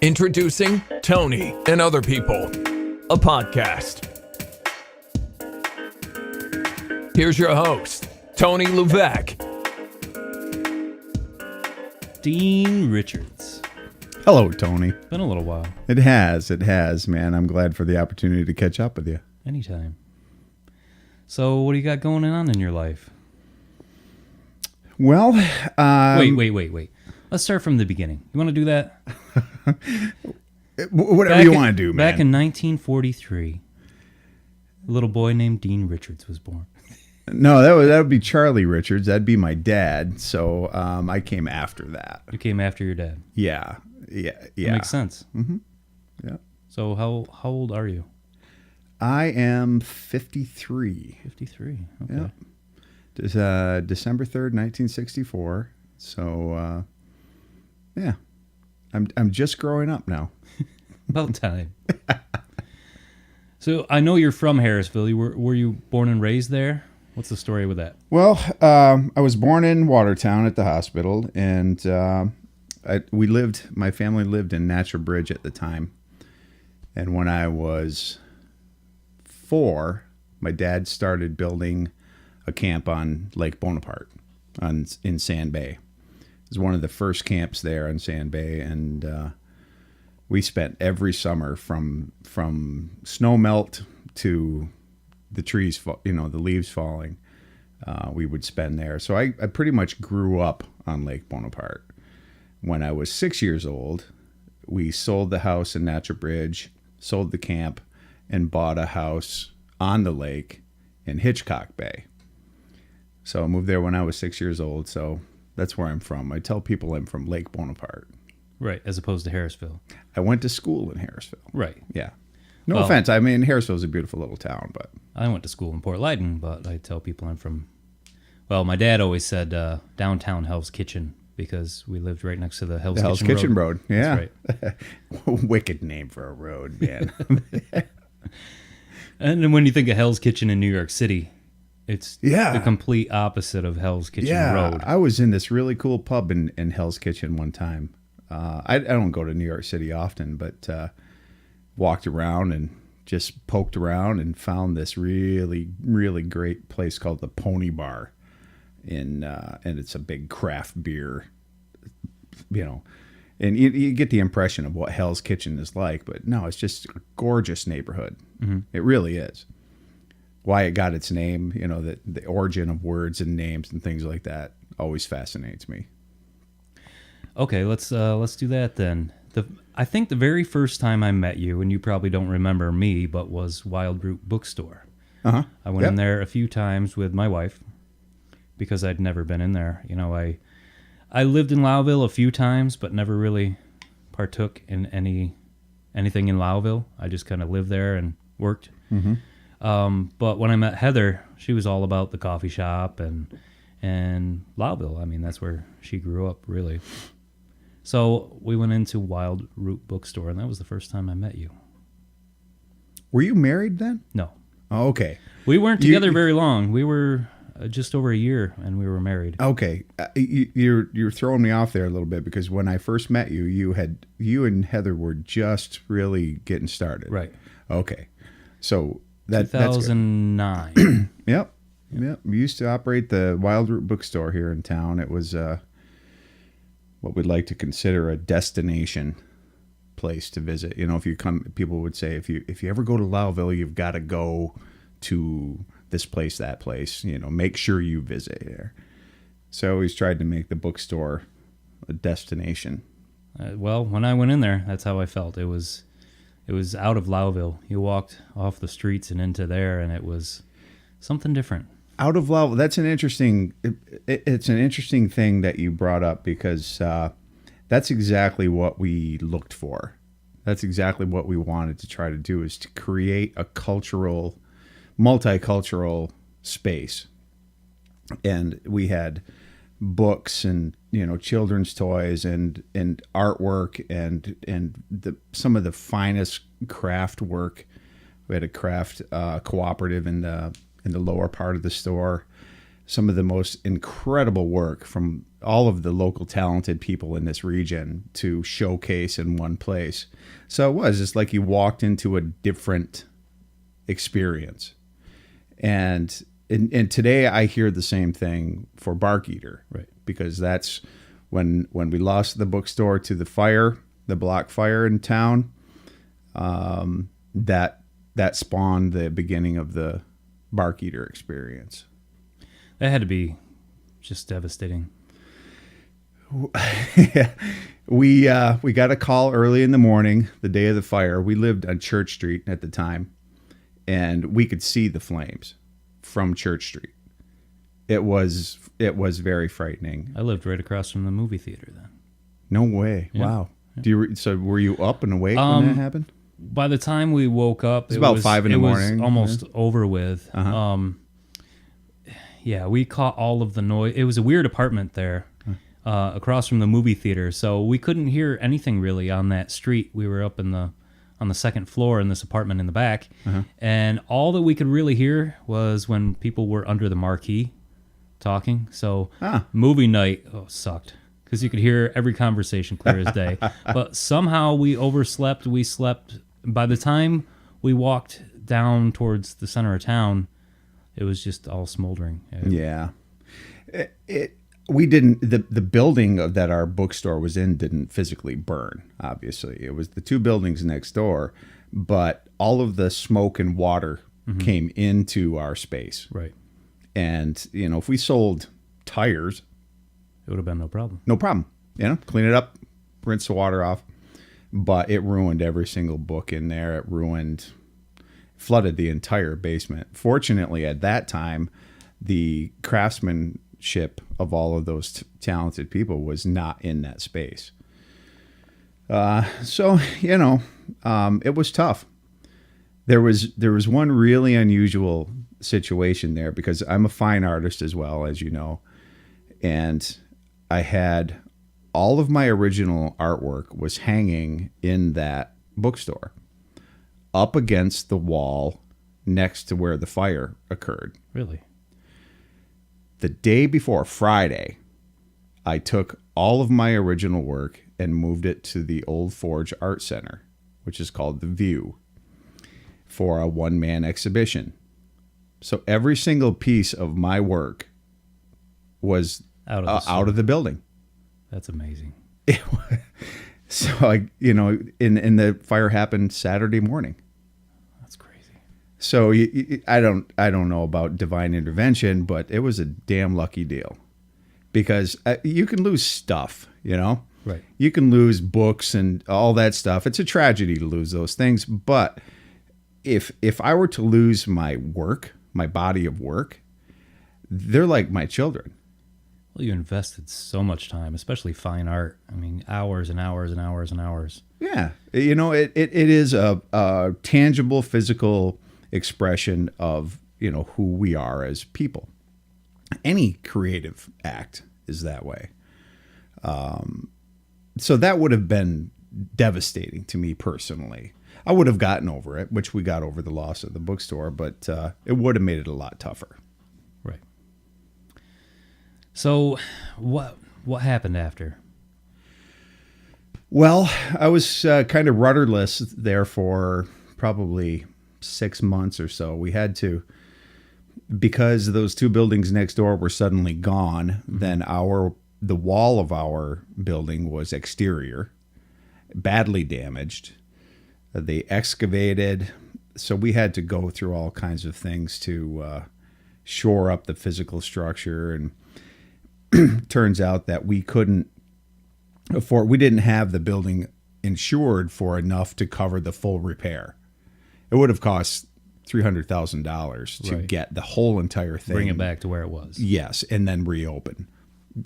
Introducing Tony and Other People, a podcast. Here's your host, Tony Levesque. Dean Richards. Hello, Tony. Been a little while. It has, man. I'm glad for the opportunity to catch up with you. Anytime. So, what do you got going on in your life? Well, Wait. Let's start from the beginning. You want to do that? Whatever you want to do, man. Back in 1943, a little boy named Dean Richards was born. No, that would be Charlie Richards. That'd be my dad. So I came after that. You came after your dad. Yeah. That makes sense. Mm-hmm. Yeah. So, how old are you? I am 53. 53. Okay. Yeah. December 3rd, 1964. So, yeah. I'm just growing up now. About time. So, I know you're from Harrisville. Were you born and raised there? What's the story with that? Well, I was born in Watertown at the hospital, and my family lived in Natural Bridge at the time. And when I was 4, my dad started building a camp on Lake Bonaparte in Sand Bay. It was one of the first camps there in Sand Bay, and we spent every summer from snow melt to the trees, the leaves falling. We would spend there. So I pretty much grew up on Lake Bonaparte. When I was 6 years old, we sold the house in Natural Bridge, sold the camp, and bought a house on the lake in Hitchcock Bay. So I moved there when I was 6 years old. So that's where I'm from. I tell people I'm from Lake Bonaparte. Right, as opposed to Harrisville. I went to school in Harrisville. Right. Yeah. No offense. I mean, Harrisville's a beautiful little town, but... I went to school in Port Leyden, but I tell people I'm from... Well, my dad always said downtown Hell's Kitchen because we lived right next to the Hell's Kitchen Road. Yeah. That's right. Wicked name for a road, man. And then when you think of Hell's Kitchen in New York City, it's the complete opposite of Hell's Kitchen Road. I was in this really cool pub in Hell's Kitchen one time. I don't go to New York City often, but walked around and just poked around and found this really, really great place called the Pony Bar. And it's a big craft beer, and you get the impression of what Hell's Kitchen is like, but no, it's just a gorgeous neighborhood. Mm-hmm. It really is. Why it got its name, the origin of words and names and things like that always fascinates me. Okay, let's do that then. I think the very first time I met you, and you probably don't remember me, but was Wild Root Bookstore. Uh-huh. I went in there a few times with my wife because I'd never been in there. I lived in Lowville a few times, but never really partook in anything in Lowville. I just kind of lived there and worked. Mm-hmm. But when I met Heather, she was all about the coffee shop and Lowville. I mean, that's where she grew up, really. So we went into Wild Root Bookstore, and that was the first time I met you. Were you married then? No. Oh, okay. We weren't together very long. We were just over a year, and we were married. Okay. You're throwing me off there a little bit because when I first met you, you and Heather were just really getting started. Right. Okay. So 2009. Yep. We used to operate the Wild Root Bookstore here in town. It was what we'd like to consider a destination place to visit. If you come, people would say, if you ever go to Lowville, you've got to go to this place, that place. Make sure you visit here. So I always tried to make the bookstore a destination. Well, when I went in there, that's how I felt. It was out of Lowville. You walked off the streets and into there, and it was something different. Out of Lowville. That's an interesting. It's an interesting thing that you brought up because that's exactly what we looked for. That's exactly what we wanted to try to do, is to create a multicultural space. And we had books and children's toys and artwork and some of the finest craft work. We had a craft cooperative in the lower part of the store. some of the most incredible work from all of the local talented people in this region to showcase in one place. So it was just like you walked into a different experience. And today I hear the same thing for Bark Eater, Right. because that's when we lost the bookstore to the fire, the block fire in town. That spawned the beginning of the Bark Eater experience. That had to be just devastating. We got a call early in the morning, the day of the fire. We lived on Church Street at the time, and we could see the flames from Church Street. It was very frightening. I lived right across from the movie theater then. No way! Yeah. Wow. So were you up and awake when that happened? By the time we woke up, It's about 5 in the morning. It was almost over with. Yeah, we caught all of the noise. It was a weird apartment there, across from the movie theater, so we couldn't hear anything really on that street. We were up on the second floor in this apartment in the back, and all that we could really hear was when people were under the marquee talking. So movie night sucked, because you could hear every conversation clear as day. But somehow we overslept. We slept. By the time we walked down towards the center of town, it was just all smoldering. Yeah. We didn't, the building that our bookstore was in didn't physically burn, obviously. It was the two buildings next door, but all of the smoke and water came into our space. Right. And, if we sold tires, It would have been no problem. no problem. Clean it up, rinse the water off. But it ruined every single book in there. It flooded the entire basement. Fortunately, at that time, the craftsmanship of all of those talented people was not in that space. So it was tough. There was one really unusual situation there, because I'm a fine artist as well, as you know, and I had all of my original artwork was hanging in that bookstore up against the wall next to where the fire occurred. Really? The day before, Friday, I took all of my original work and moved it to the Old Forge Art Center, which is called The View, for a one-man exhibition. So every single piece of my work was out of the building. That's amazing. So and the fire happened Saturday morning. That's crazy. So I don't know about divine intervention, but it was a damn lucky deal, because you can lose stuff, Right. You can lose books and all that stuff. It's a tragedy to lose those things. But if I were to lose my work, my body of work, they're like my children. Well, you invested so much time, especially fine art. I mean, hours and hours and hours and hours. Yeah. It is a tangible physical expression of, who we are as people. Any creative act is that way. So that would have been devastating to me personally. I would have gotten over it, which we got over the loss of the bookstore, but it would have made it a lot tougher. Right. So what happened after? Well, I was kind of rudderless there for probably 6 months or so. We had to, because those two buildings next door were suddenly gone, then the wall of our building was exterior, badly damaged. They excavated, so we had to go through all kinds of things to shore up the physical structure. And turns out that we didn't have the building insured for enough to cover the full repair. It would have cost $300,000 to get the whole entire thing. Bring it back to where it was. Yes, and then reopen.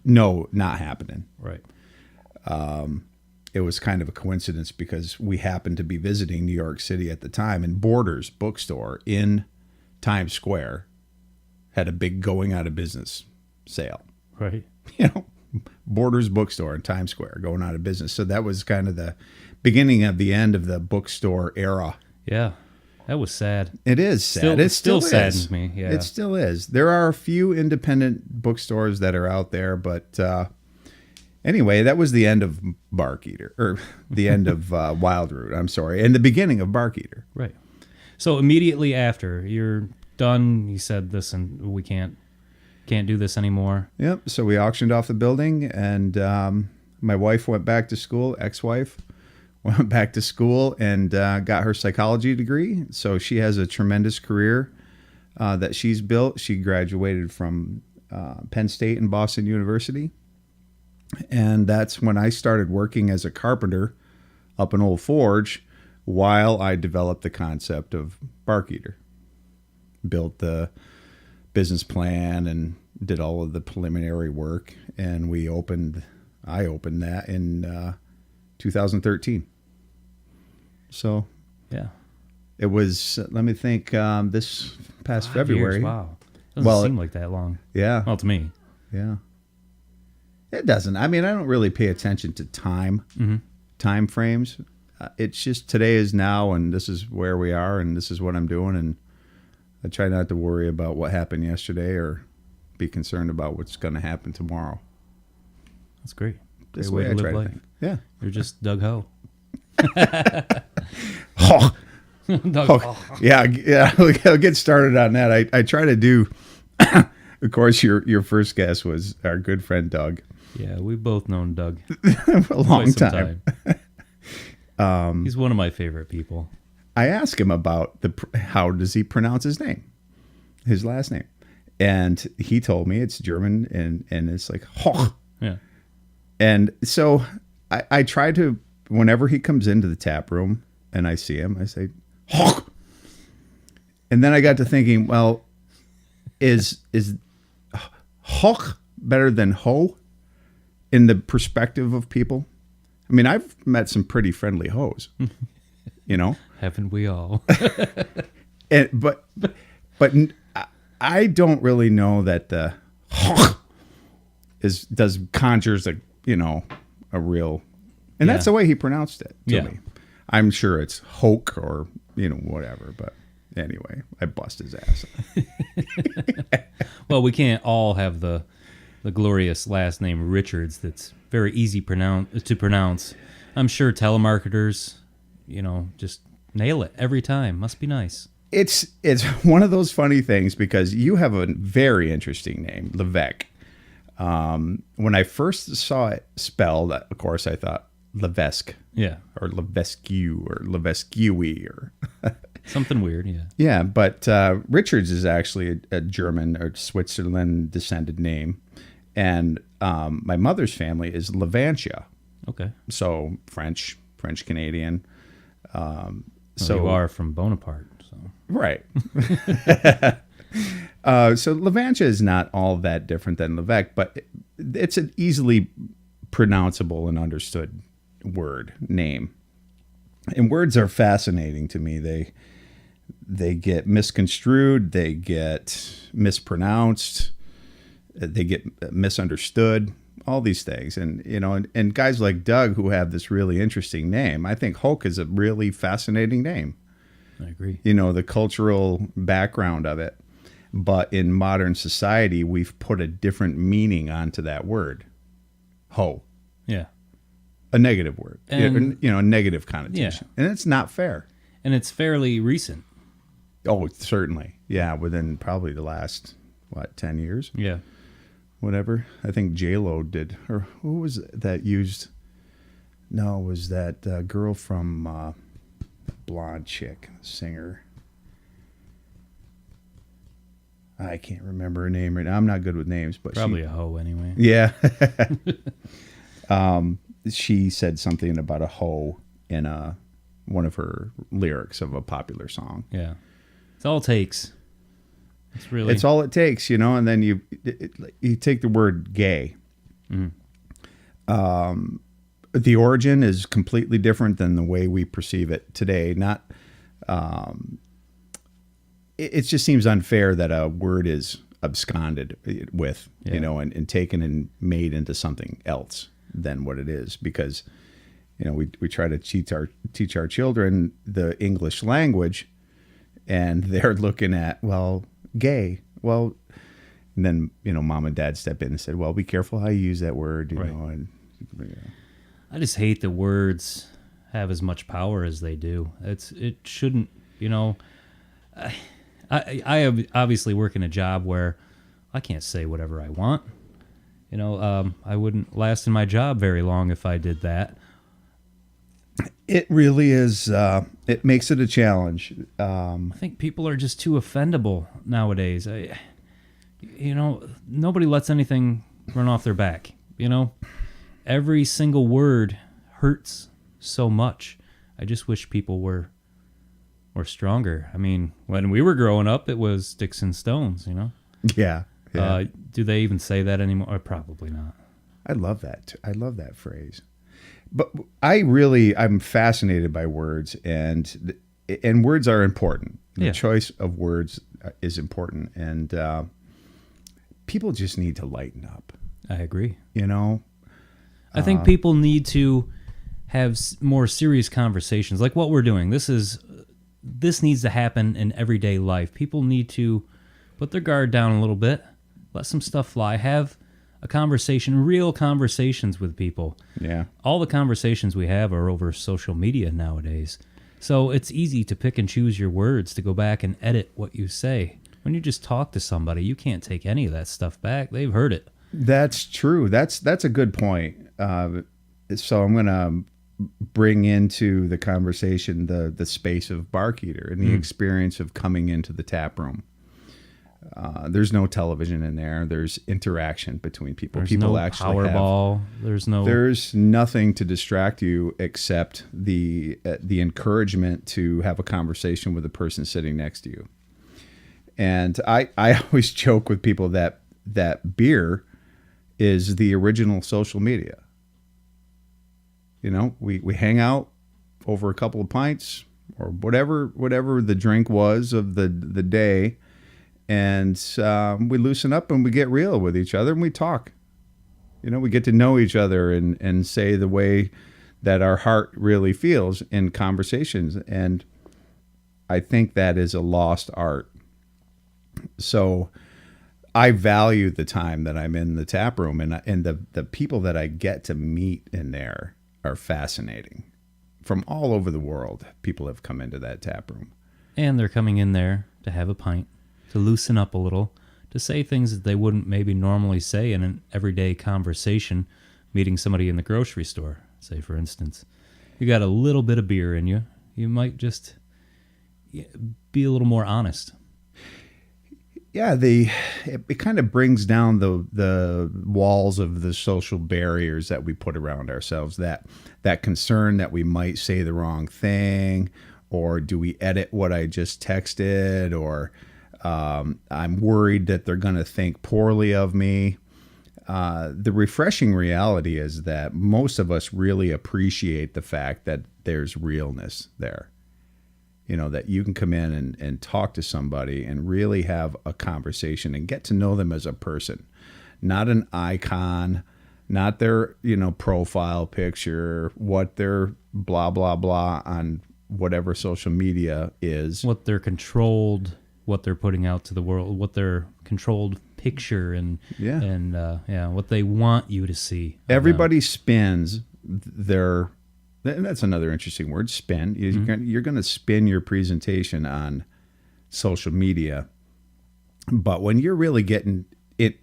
No, not happening. Right. It was kind of a coincidence because we happened to be visiting New York City at the time, and Borders bookstore in Times Square had a big going out of business sale. Right. Borders bookstore in Times Square going out of business. So that was kind of the beginning of the end of the bookstore era. Yeah. That was sad. It is sad. Still- It it still is. saddens me, yeah. It still is. There are a few independent bookstores that are out there, but anyway, that was the end of Bark Eater, or the end of Wild Root. I'm sorry, and the beginning of Bark Eater. Right. So immediately after you're done, you said, "Listen, we can't do this anymore." Yep. So we auctioned off the building, and my wife went back to school. Ex-wife went back to school and got her psychology degree. So she has a tremendous career that she's built. She graduated from Penn State and Boston University, and that's when I started working as a carpenter up in Old Forge, while I developed the concept of Bark Eater. Built the business plan and did all of the preliminary work, and I opened that in 2013. So Yeah. it was, let me think, this past 5 February. years, wow. Doesn't Well, seem like that long. Yeah. Well, to me. Yeah. It doesn't. I mean, I don't really pay attention to time frames. It's just today is now, and this is where we are, and this is what I'm doing, and I try not to worry about what happened yesterday or be concerned about what's going to happen tomorrow. That's great. This Great way I try to think. Yeah. You're just Doug Ho. Oh, Doug oh, yeah. I'll get started on that. I try to do. Of course, your first guest was our good friend Doug. Yeah, we've both known Doug For a long quite some time. He's one of my favorite people. I asked him about how does he pronounce his name, his last name, and he told me it's German and it's like Hoch. Yeah. And so I try to, whenever he comes into the tap room and I see him, I say Hoch. And then I got to thinking, well, is Hoch better than Ho in the perspective of people? I mean, I've met some pretty friendly hoes, you know. Haven't we all? But I don't really know that the conjures a real, and that's Yeah. the way he pronounced it to Yeah. me. I'm sure it's Hoke or whatever, but anyway, I bust his ass. Well, we can't all have the glorious last name Richards. That's very easy to pronounce. I'm sure telemarketers, just nail it every time. Must be nice. It's one of those funny things because you have a very interesting name, Levesque. When I first saw it spelled, of course, I thought Levesque. Yeah. Or Levesque or Levesque or Something weird, yeah. yeah, but Richards is actually a German or Switzerland descended name, and my mother's family is Levantia, Okay. so French Canadian. Well, So you are from Bonaparte, so. right. So Levantia is not all that different than Levesque, but it's an easily pronounceable and understood name. And words are fascinating to me. They get misconstrued, they get mispronounced, they get misunderstood, all these things. And and guys like Doug who have this really interesting name, I think Hoke is a really fascinating name. I agree. The cultural background of it. But in modern society, we've put a different meaning onto that word. Ho. Yeah. A negative word. And- a negative connotation. And it's not fair. And it's fairly recent. Oh, certainly. Yeah, within probably the last, 10 years? Yeah. Whatever. I think J-Lo did. Or who was it that used... No, it was that girl from Blonde Chick, singer. I can't remember her name right now. I'm not good with names, but Probably a hoe anyway. Yeah. She said something about a hoe in one of her lyrics of a popular song. Yeah. It's all it takes. It's all it takes, and then you take the word gay. Mm-hmm. The origin is completely different than the way we perceive it today. Not, it just seems unfair that a word is absconded with, Yeah. and taken and made into something else than what it is, because we try to teach our children the English language, and they're looking at, well, gay. Well, and then, mom and dad step in and said, well, be careful how you use that word, Right. and I just hate that words have as much power as they do. It shouldn't, I obviously work in a job where I can't say whatever I want. I wouldn't last in my job very long if I did that. it really is, it makes it a challenge. I think people are just too offendable nowadays. Nobody lets anything run off their back. Every single word hurts so much. I just wish people were stronger. I mean, when we were growing up, it was sticks and stones. Yeah. Do they even say that anymore? Or probably not. I love that. I love that phrase. But I'm fascinated by words, and words are important. The Yeah. choice of words is important, and people just need to lighten up. I agree. I I think people need to have more serious conversations, like what we're doing. This needs to happen in everyday life. People need to put their guard down a little bit, let some stuff fly, have a conversation, real conversations with people. Yeah. All the conversations we have are over social media nowadays. So it's easy to pick and choose your words, to go back and edit what you say. When you just talk to somebody, you can't take any of that stuff back. They've heard it. That's true. That's a good point. So I'm going to bring into the conversation the space of Barkeeter and the experience of coming into the tap room. There's no television in there. There's interaction between people. There's People no actually Powerball. There's nothing to distract you except the encouragement to have a conversation with the person sitting next to you. And I always joke with people that beer is the original social media. We hang out over a couple of pints or whatever the drink was of the day, and we loosen up and we get real with each other and we talk. We get to know each other and say the way that our heart really feels in conversations, and I think that is a lost art. So I value the time that I'm in the tap room, and the people that I get to meet in there are fascinating. From all over the world, people have come into that tap room. And they're coming in there to have a pint, to loosen up a little, to say things that they wouldn't maybe normally say in an everyday conversation, meeting somebody in the grocery store, say, for instance. You got a little bit of beer in you. You might just be a little more honest. Yeah, it kind of brings down the walls of the social barriers that we put around ourselves. That concern that we might say the wrong thing, or do we edit what I just texted, or I'm worried that they're going to think poorly of me. The refreshing reality is that most of us really appreciate the fact that there's realness there. That you can come in and talk to somebody and really have a conversation and get to know them as a person, not an icon, not their, profile picture, what their blah, blah, blah on whatever social media is. What they're putting out to the world, what their controlled picture and what they want you to see. Everybody spins their... And that's another interesting word, spin. You're going to spin your presentation on social media. But when you're really getting it,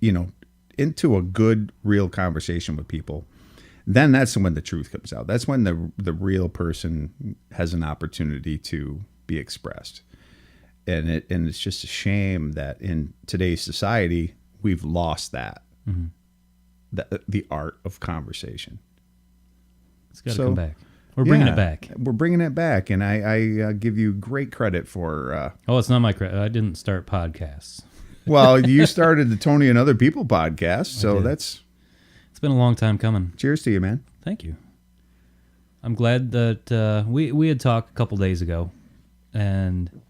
into a good, real conversation with people, then that's when the truth comes out. That's when the real person has an opportunity to be expressed. And it's just a shame that in today's society, we've lost that, the art of conversation. It's got to come back. We're bringing it back. We're bringing it back, and I give you great credit for... it's not my credit. I didn't start podcasts. Well, you started the Tony and Other People podcast, so it's been a long time coming. Cheers to you, man. Thank you. I'm glad that we had talked a couple days ago, and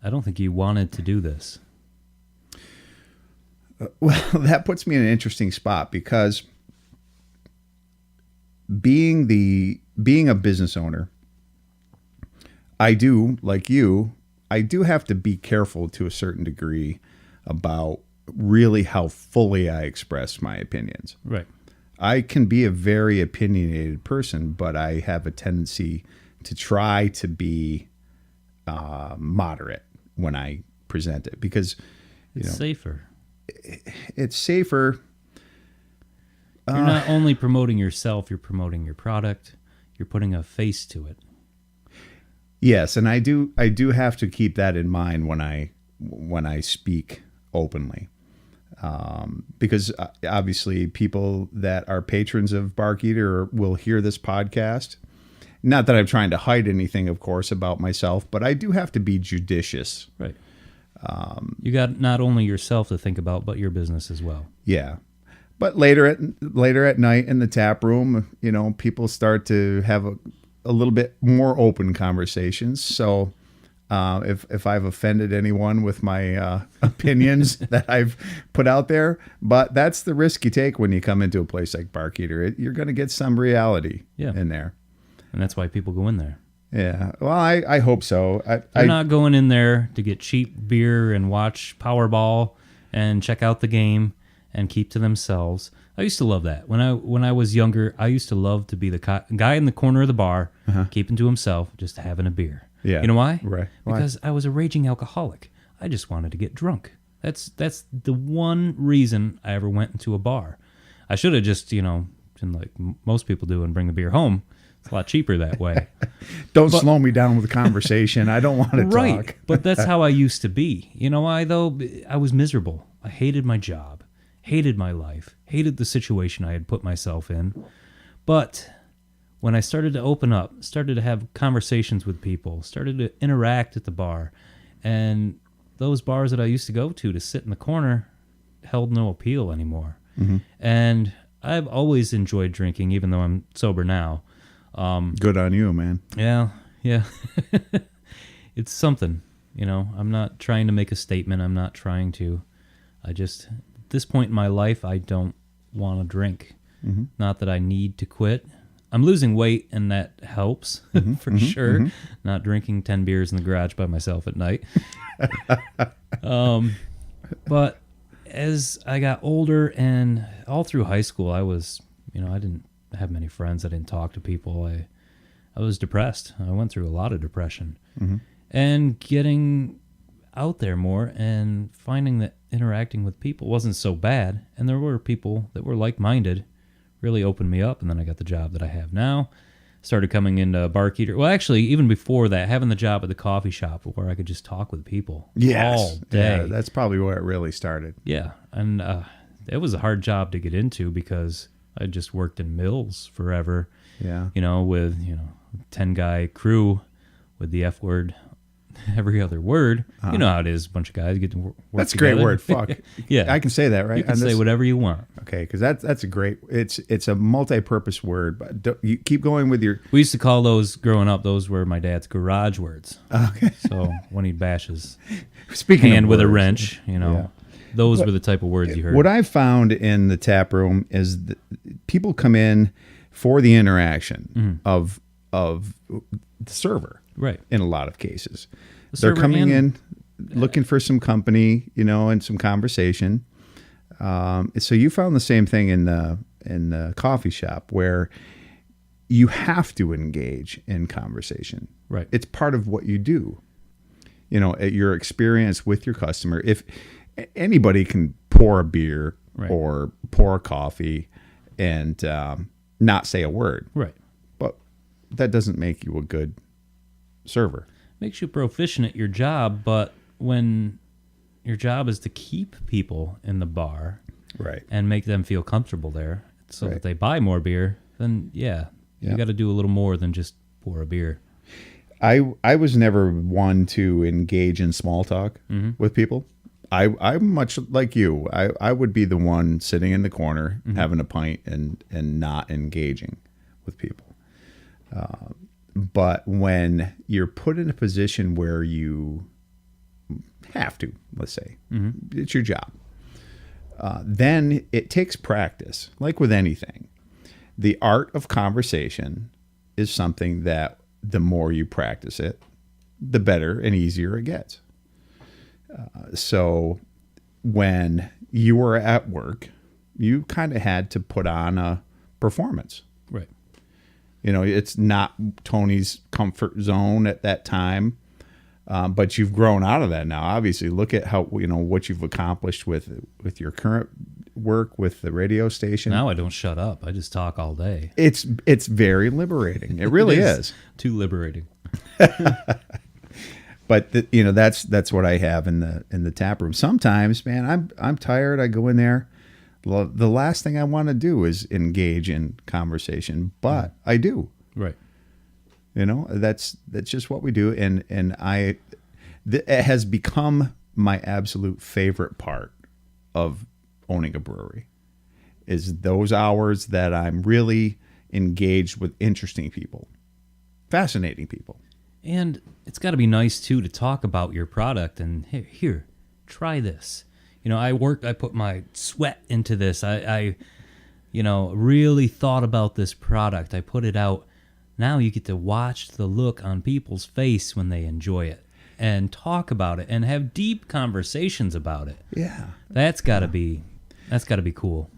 I don't think you wanted to do this. Well, that puts me in an interesting spot because being a business owner, I do, like you, I do have to be careful to a certain degree about really how fully I express my opinions. Right. I can be a very opinionated person, but I have a tendency to try to be moderate when I present it because It's safer. it's safer. You're not only promoting yourself, you're promoting your product. You're putting a face to it. Yes, and I do have to keep that in mind when I speak openly. Because obviously people that are patrons of Bark Eater will hear this podcast. Not that I'm trying to hide anything, of course, about myself, but I do have to be judicious. Right. You got not only yourself to think about, but your business as well. Yeah. But later at night in the tap room, people start to have a little bit more open conversations. So if I've offended anyone with my opinions that I've put out there, but that's the risk you take when you come into a place like Bark Eater. You're going to get some reality in there. And that's why people go in there. Yeah. Well, I hope so. They're not going in there to get cheap beer and watch Powerball and check out the game and keep to themselves. I used to love that. When I was younger, I used to love to be the guy in the corner of the bar, keeping to himself, just having a beer. Yeah. You know why? Right. Because I was a raging alcoholic. I just wanted to get drunk. That's the one reason I ever went into a bar. I should have just, been like most people do and bring the beer home. It's a lot cheaper that way. Don't slow me down with a conversation. I don't want to right. talk. But that's how I used to be. You know why, though? I was miserable. I hated my job, hated my life, hated the situation I had put myself in. But when I started to open up, started to have conversations with people, started to interact at the bar, and those bars that I used to go to sit in the corner held no appeal anymore. Mm-hmm. And I've always enjoyed drinking, even though I'm sober now. Good on you, man. Yeah. It's something, I'm not trying to make a statement. I'm not trying to. At this point in my life, I don't want to drink. Mm-hmm. Not that I need to quit. I'm losing weight, and that helps for sure. Mm-hmm. Not drinking 10 beers in the garage by myself at night. But as I got older and all through high school, I was, I didn't have many friends. I didn't talk to people. I was depressed. I went through a lot of depression. Mm-hmm. And getting out there more and finding that interacting with people wasn't so bad. And there were people that were like-minded, really opened me up. And then I got the job that I have now. Started coming into Bark Eater. Well, actually, even before that, having the job at the coffee shop where I could just talk with people all day. Yeah, that's probably where it really started. Yeah, and it was a hard job to get into because I just worked in mills forever. Yeah. With 10-guy crew with the F word every other word. Uh-huh. You know how it is. A bunch of guys get to work That's together. a great word. Fuck. Yeah. I can say that, right? You can say whatever you want. Okay, because that's a great. It's a multi-purpose word. But you keep going with your. We used to call those growing up. Those were my dad's garage words. Okay. So when he'd bash his Speaking hand of with words, a wrench, those were the type of words you heard. What I've found in the tap room is that people come in for the interaction of the server. Right. In a lot of cases, they're coming in looking for some company, and some conversation. So you found the same thing in the coffee shop where you have to engage in conversation. Right. It's part of what you do. Your experience with your customer. If anybody can pour a beer or pour a coffee and not say a word. Right. But that doesn't make you a good server. Makes you proficient at your job, but when your job is to keep people in the bar and make them feel comfortable there so that they buy more beer, then you got to do a little more than just pour a beer. I was never one to engage in small talk with people. I'm much like you. I would be the one sitting in the corner having a pint and not engaging with people. But when you're put in a position where you have to, let's say, it's your job, then it takes practice. Like with anything, the art of conversation is something that the more you practice it, the better and easier it gets. So when you were at work, you kind of had to put on a performance. Right. You know, it's not Tony's comfort zone at that time, but you've grown out of that now. Obviously, look at how, you know, what you've accomplished with your current work with the radio station. Now I don't shut up. I just talk all day. It's very liberating. It really is. Too liberating. But you know, that's what I have in the tap room. Sometimes, man, I'm tired. I go in there. The last thing I want to do is engage in conversation, but I do. Right. You know, that's just what we do, and it has become my absolute favorite part of owning a brewery, is those hours that I'm really engaged with interesting people, fascinating people. And it's got to be nice too to talk about your product and here, try this. You know, I put my sweat into this. I you know, really thought about this product. I put it out. Now you get to watch the look on people's face when they enjoy it and talk about it and have deep conversations about it. Yeah. That's got to be cool.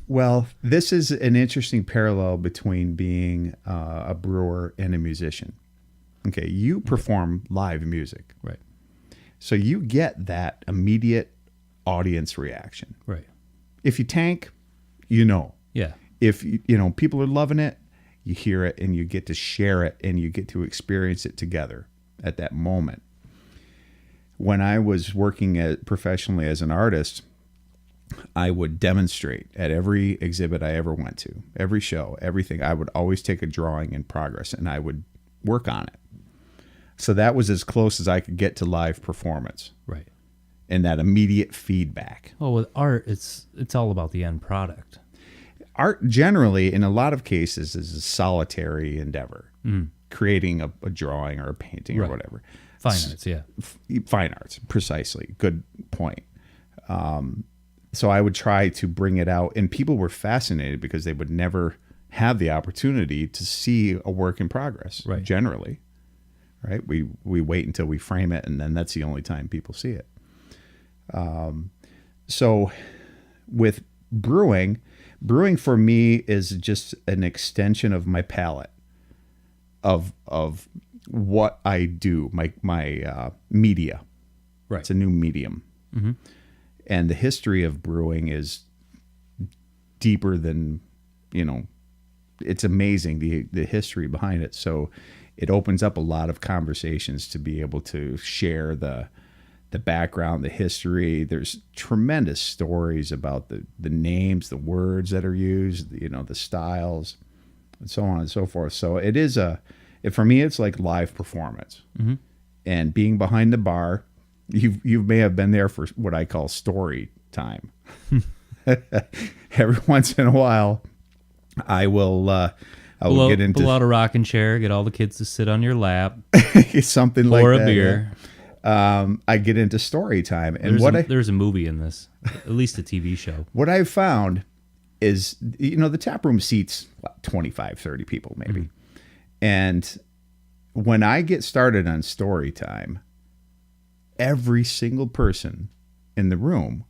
Well, this is an interesting parallel between being a brewer and a musician. Okay, you perform live music. Right. So you get that immediate audience reaction. Right. If you tank, you know. Yeah. If you know people are loving it, you hear it and you get to share it and you get to experience it together at that moment. When I was working professionally as an artist, I would demonstrate at every exhibit I ever went to, every show, everything. I would always take a drawing in progress and I would work on it. So that was as close as I could get to live performance. Right. And that immediate feedback. Well, with art, it's all about the end product. Art generally, in a lot of cases, is a solitary endeavor. Creating a drawing or a painting or whatever. Fine arts, yeah. Fine arts, precisely. Good point. So I would try to bring it out, and people were fascinated because they would never have the opportunity to see a work in progress. Right. Generally, right? We wait until we frame it, and then that's the only time people see it. So with brewing for me is just an extension of my palette of what I do, my media. Right. It's a new medium. Mm-hmm. And the history of brewing is deeper than, you know, it's amazing, the history behind it. So it opens up a lot of conversations to be able to share the background, the history. There's tremendous stories about the names, the words that are used, you know, the styles, and so on and so forth. So it is for me, it's like live performance. Mm-hmm. And being behind the bar, you may have been there for what I call story time. Every once in a while, I will get into pull out a rocking chair, get all the kids to sit on your lap, something like that. pour a beer. Yeah. I get into story time, and there's a movie in this, at least a TV show. What I've found is, you know, the tap room seats 25, 30 people maybe. Mm-hmm. And when I get started on story time, every single person in the room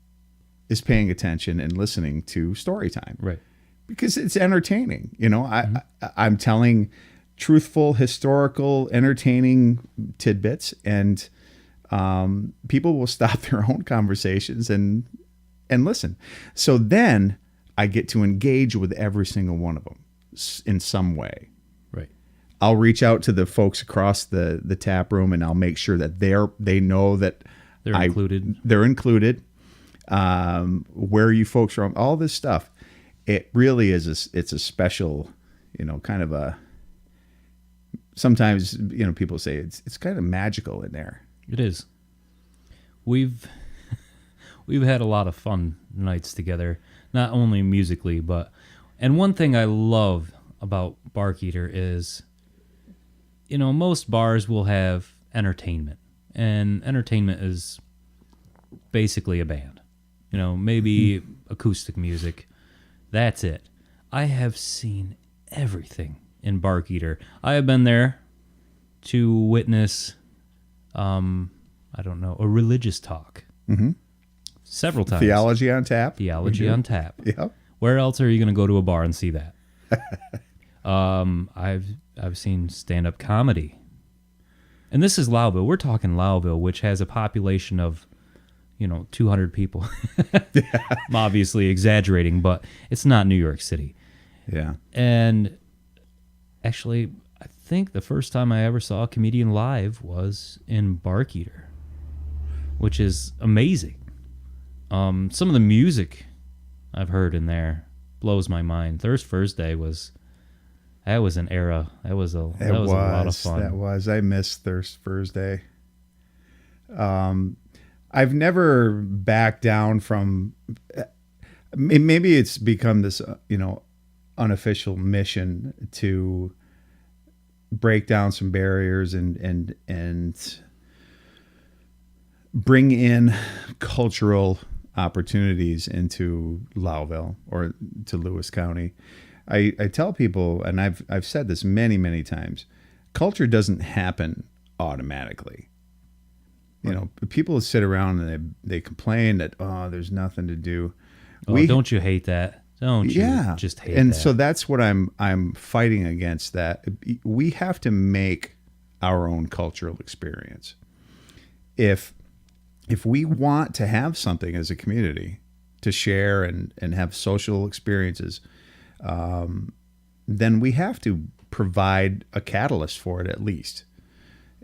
is paying attention and listening to story time. Right. Because it's entertaining. You know, I'm telling truthful, historical, entertaining tidbits, and people will stop their own conversations and listen. So then I get to engage with every single one of them in some way. Right. I'll reach out to the folks across the tap room, and I'll make sure that they know that they're included. They're included. Where you folks from? All this stuff. It really is. It's a special, you know, kind of a. Sometimes, you know, people say it's kind of magical in there. It is. We've had a lot of fun nights together, not only musically, and one thing I love about Barkeeter is, you know, most bars will have entertainment, and entertainment is basically a band. You know, maybe acoustic music. That's it. I have seen everything in Barkeeter. I have been there to witness I don't know, a religious talk. Several times. Theology on Tap. Theology on Tap. Yep. Where else are you going to go to a bar and see that? I've seen stand-up comedy. And this is Lowville. We're talking Lowville, which has a population of, 200 people. I'm obviously exaggerating, but it's not New York City. Yeah. And actually, I think the first time I ever saw a comedian live was in Bark Eater, which is amazing. Some of the music I've heard in there blows my mind. Thursday was an era. That was a lot of fun. That was. I miss Thursday. I've never backed down from. Maybe it's become this, unofficial mission to break down some barriers and bring in cultural opportunities into Lowville or to Lewis County. I tell people, and I've said this many, many times, culture doesn't happen automatically. People sit around and they complain that, there's nothing to do. Don't you hate that? Don't you just hate that? And so that's what I'm fighting against, that we have to make our own cultural experience. If we want to have something as a community to share and have social experiences, then we have to provide a catalyst for it at least.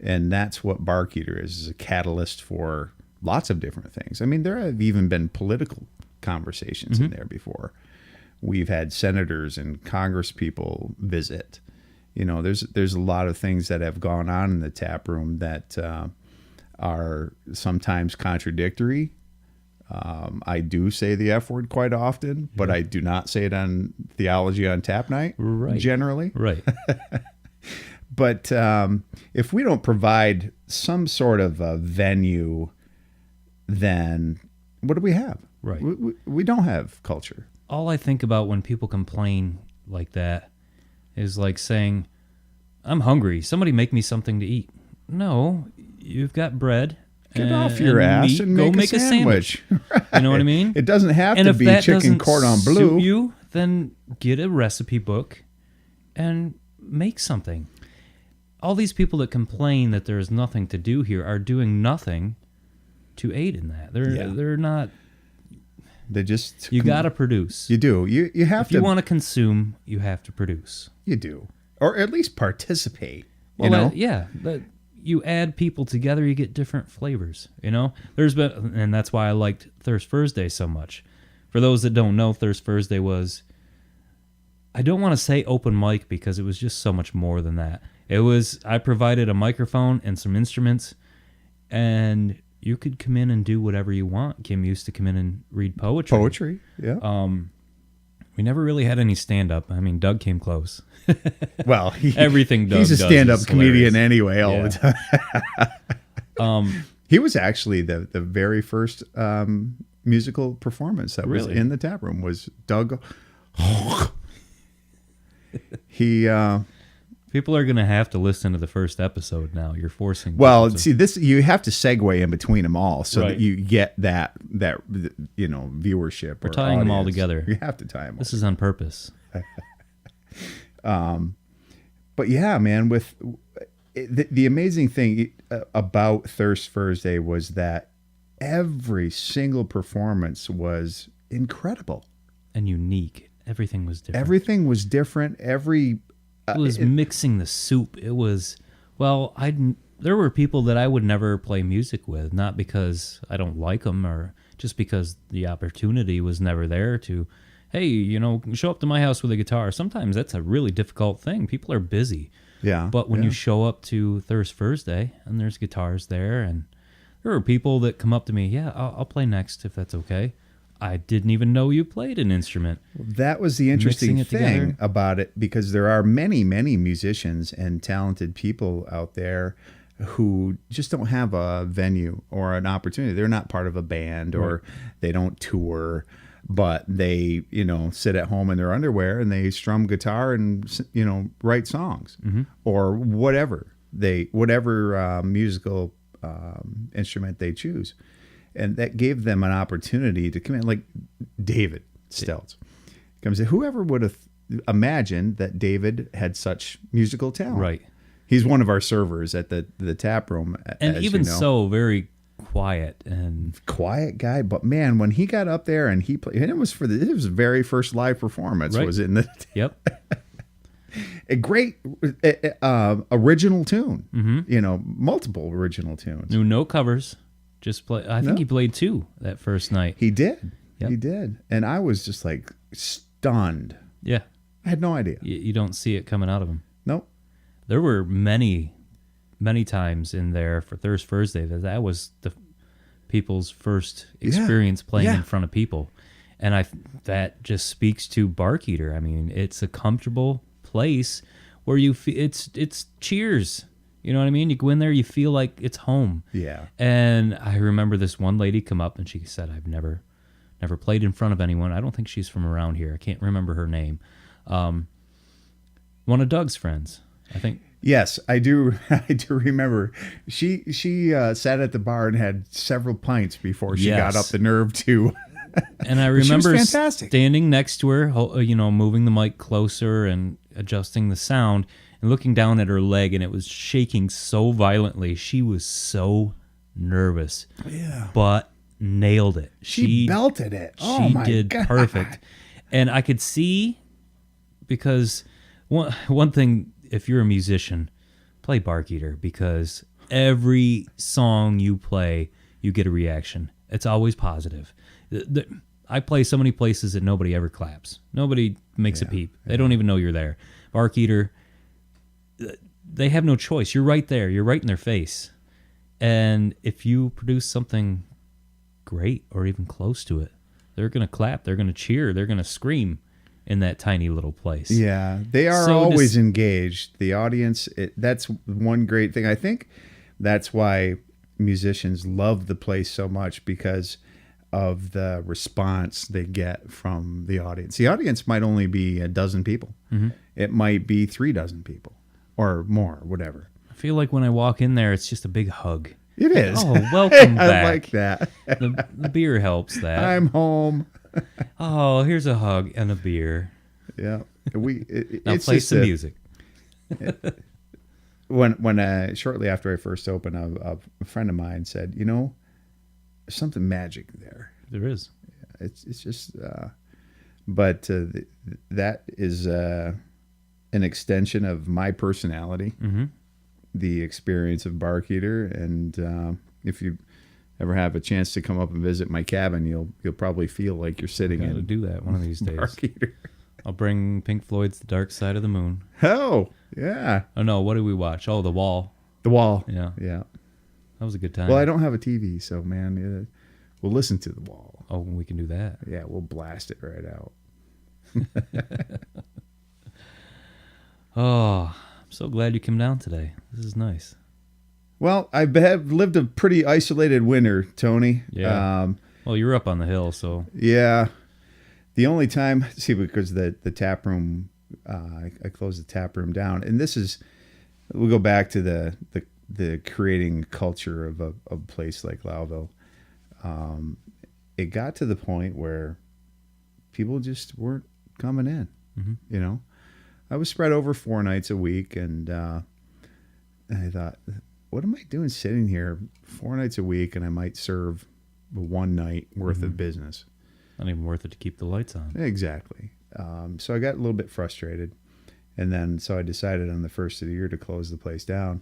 And that's what Bark Eater is a catalyst for lots of different things. I mean, there have even been political conversations in there before. We've had senators and Congress people visit. There's a lot of things that have gone on in the tap room that are sometimes contradictory. I do say the F word quite often, but I do not say it on Theology on Tap night, generally. Right. But if we don't provide some sort of a venue, then what do we have? Right. We don't have culture. All I think about when people complain like that is like saying, I'm hungry. Somebody make me something to eat. No, you've got bread. Get off your ass meat, and go make a sandwich. Right. You know what I mean? It doesn't have and to if be that chicken doesn't cordon bleu. Suit you, then get a recipe book and make something. All these people that complain that there's nothing to do here are doing nothing to aid in that. They're not. They just. You got to produce. You do. You have if to. If you want to consume, you have to produce. You do, or at least participate. Well, but you add people together, you get different flavors. There's been, and that's why I liked Thirst Thursday so much. For those that don't know, Thirst Thursday was. I don't want to say open mic because it was just so much more than that. I provided a microphone and some instruments, and you could come in and do whatever you want. Kim used to come in and read poetry. Poetry, yeah. We never really had any stand-up. I mean, Doug came close. Well, everything Doug he's a does stand-up is comedian hilarious. anyway all the time. He was actually the very first musical performance that was in the tap room was Doug. People are going to have to listen to the first episode now. You're forcing. Well, see, this you have to segue in between them all so that you get that viewership. We're tying them all together. You have to tie them. This is on purpose. But yeah, man, with the amazing thing about Thirst Thursday was that every single performance was incredible and unique. Everything was different. Everything was different. It was mixing the soup. It was, there were people that I would never play music with, not because I don't like them or just because the opportunity was never there to, hey, show up to my house with a guitar. Sometimes that's a really difficult thing. People are busy. Yeah. But when you show up to Thirst Thursday and there's guitars there, and there are people that come up to me, yeah, I'll play next if that's okay. I didn't even know you played an instrument. That was the interesting thing about it, because there are many, many musicians and talented people out there who just don't have a venue or an opportunity. They're not part of a band or they don't tour, but they, sit at home in their underwear and they strum guitar and, write songs or whatever musical instrument they choose. And that gave them an opportunity to come in, like David Stelz comes in. Whoever would have imagined that David had such musical talent? Right. He's one of our servers at the tap room. And as even you know. so, very quiet and Quiet guy, but man, when he got up there and he played, and it was his very first live performance. Right. Was in the yep. a great original tune. Mm-hmm. Multiple original tunes. No covers. Just play. I think No. he played 2 that first night. He did. Yep. He did, and I was just like stunned. Yeah. I had no idea. You don't see it coming out of him. Nope. There were many times in there for Thursday that was the people's first experience playing Yeah. in front of people, and that just speaks to Bark Eater. I mean, it's a comfortable place where you feel it's Cheers. You know what I mean? You go in there, you feel like it's home. Yeah. And I remember this one lady come up and she said, "I've never played in front of anyone. I don't think she's from around here. I can't remember her name." One of Doug's friends, I think. Yes, I do. I do remember. She sat at the bar and had several pints before she got up the nerve to. And I But she was remember fantastic. standing next to her, moving the mic closer and adjusting the sound and looking down at her leg, and it was shaking so violently. She was so nervous. Yeah. But nailed it. She belted it. Oh She my did God. perfect. And I could see, because one thing, if you're a musician, play Bark Eater, because every song you play, you get a reaction. It's always positive. I play so many places that nobody ever claps. Nobody makes a peep. They don't even know you're there. Bark Eater, they have no choice. You're right there. You're right in their face. And if you produce something great or even close to it, they're going to clap. They're going to cheer. They're going to scream in that tiny little place. Yeah, they are So always engaged. The audience, that's one great thing. I think that's why musicians love the place so much, because of the response they get from the audience. The audience might only be a dozen people. Mm-hmm. It might be 3 dozen people or more, whatever. I feel like when I walk in there, it's just a big hug. It is. Oh, welcome I back. like that. The beer helps that. I'm home. Oh, here's a hug and a beer. Yeah. Now It's play just some music. when shortly after I first opened, a friend of mine said, there's something magic there. There is. It's just, but that is an extension of my personality, Mm-hmm. the experience of Bark Eater, and if you ever have a chance to come up and visit my cabin, you'll probably feel like you're sitting Got to in do that one of these days. Bark Eater. I'll bring Pink Floyd's The Dark Side of the Moon. Oh yeah, Oh, no, what did we watch? Oh, The Wall. The Wall. Yeah, Yeah. that was a good time. Well, I don't have a TV, so man, we'll listen to The Wall. Oh, we can do that. Yeah, we'll blast it right out. Oh, I'm so glad you came down today. This is nice. Well, I have lived a pretty isolated winter, Tony. Yeah. Well, you're up on the hill, so Yeah. The only time, because the tap room, I closed the tap room down, and we'll go back to the creating culture of a place like Lowville. It got to the point where people just weren't coming in. Mm-hmm. I was spread over 4 nights a week, and I thought, what am I doing sitting here 4 nights a week, and I might serve 1 night worth of business. not even worth it to keep the lights on. Exactly. So I got a little bit frustrated, and then so I decided on the first of the year to close the place down.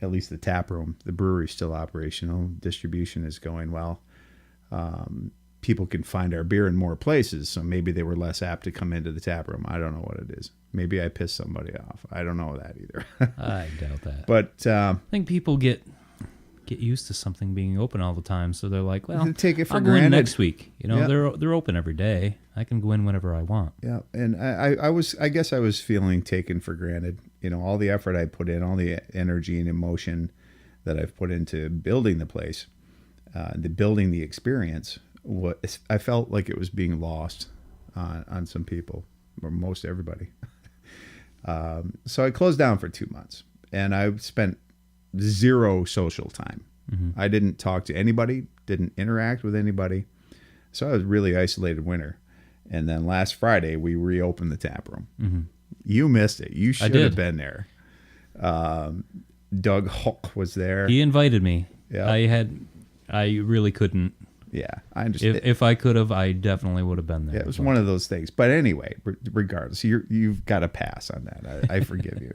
At least the tap room. The brewery's still operational. Distribution is going well. People can find our beer in more places, so maybe they were less apt to come into the tap room. I don't know what it is. Maybe I pissed somebody off. I don't know that either. I doubt that. But I think people get used to something being open all the time, so they're like, "Well, Take it for I'll go in granted. next week." Yeah. They're open every day. I can go in whenever I want. yeah, and I guess I was feeling taken for granted. All the effort I put in, all the energy and emotion that I've put into building the place, building the experience. I felt like it was being lost on some people, or most everybody. So I closed down for 2 months, and I spent zero social time. I didn't talk to anybody, didn't interact with anybody. So I was really isolated winter. And then last Friday, we reopened the tap room. You missed it. You should have been there. Doug Hulk was there. He invited me. Yeah. I really couldn't. Yeah, I understand. If I could have, I definitely would have been there. Yeah, it was one of those things. But anyway, regardless, you've got a pass on that. I forgive you.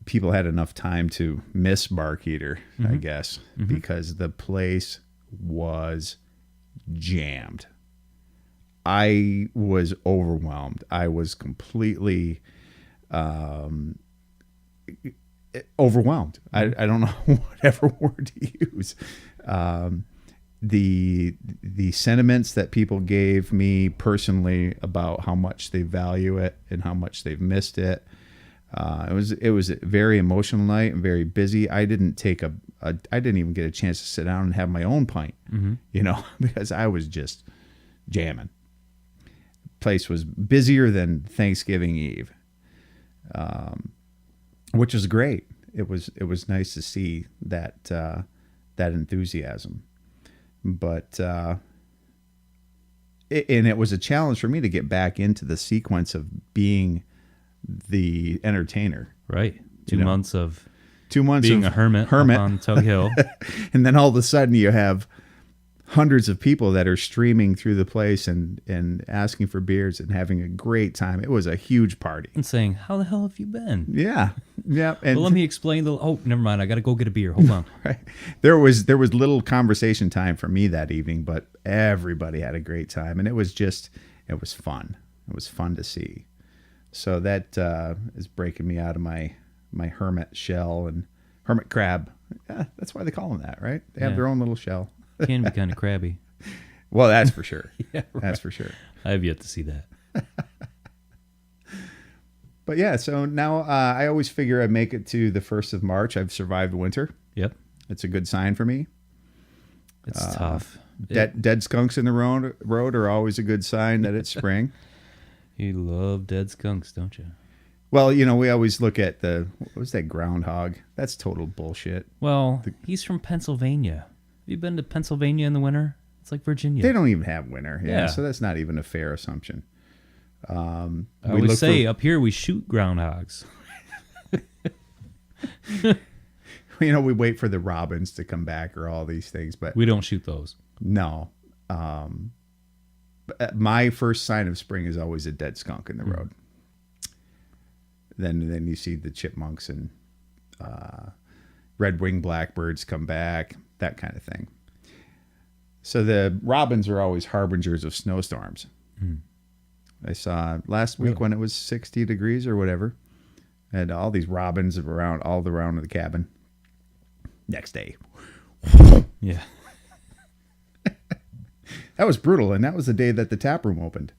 People had enough time to miss Barkeeter, I guess, because the place was jammed. I was overwhelmed. I was completely overwhelmed. I don't know whatever word to use. The sentiments that people gave me personally about how much they value it and how much they've missed it. It was a very emotional night and very busy. I didn't even get a chance to sit down and have my own pint, because I was just jamming. Place was busier than Thanksgiving Eve, which was great. It was nice to see that enthusiasm, but it was a challenge for me to get back into the sequence of being the entertainer. Right. 2 months of 2 months being of a hermit on Tug Hill. And then all of a sudden you have hundreds of people that are streaming through the place and asking for beers and having a great time. It was a huge party. And saying, how the hell have you been? Yeah. Yeah. And well, let me explain never mind. I got to go get a beer. Hold on. Right. There was little conversation time for me that evening, but everybody had a great time. And it was fun. It was fun to see. So that is breaking me out of my hermit shell and hermit crab. Yeah, that's why they call them that, right? They have their own little shell. Can be kind of crabby. Well, that's for sure. Yeah, right. That's for sure. I have yet to see that. But yeah, so now I always figure I make it to the 1st of March. I've survived winter. Yep. It's a good sign for me. It's tough. Dead skunks in the road are always a good sign that it's spring. You love dead skunks, don't you? Well, we always look at what was that groundhog? That's total bullshit. Well, he's from Pennsylvania. Have you been to Pennsylvania in the winter? It's like Virginia. They don't even have winter. Yeah. So that's not even a fair assumption. I always say up here we shoot groundhogs. We wait for the robins to come back or all these things, but we don't shoot those. No. My first sign of spring is always a dead skunk in the road. Then you see the chipmunks and red-winged blackbirds come back, that kind of thing. So the robins are always harbingers of snowstorms. I saw last week when it was 60 degrees or whatever, and all these robins all around the cabin. Next day. Yeah. That was brutal, and that was the day that the tap room opened.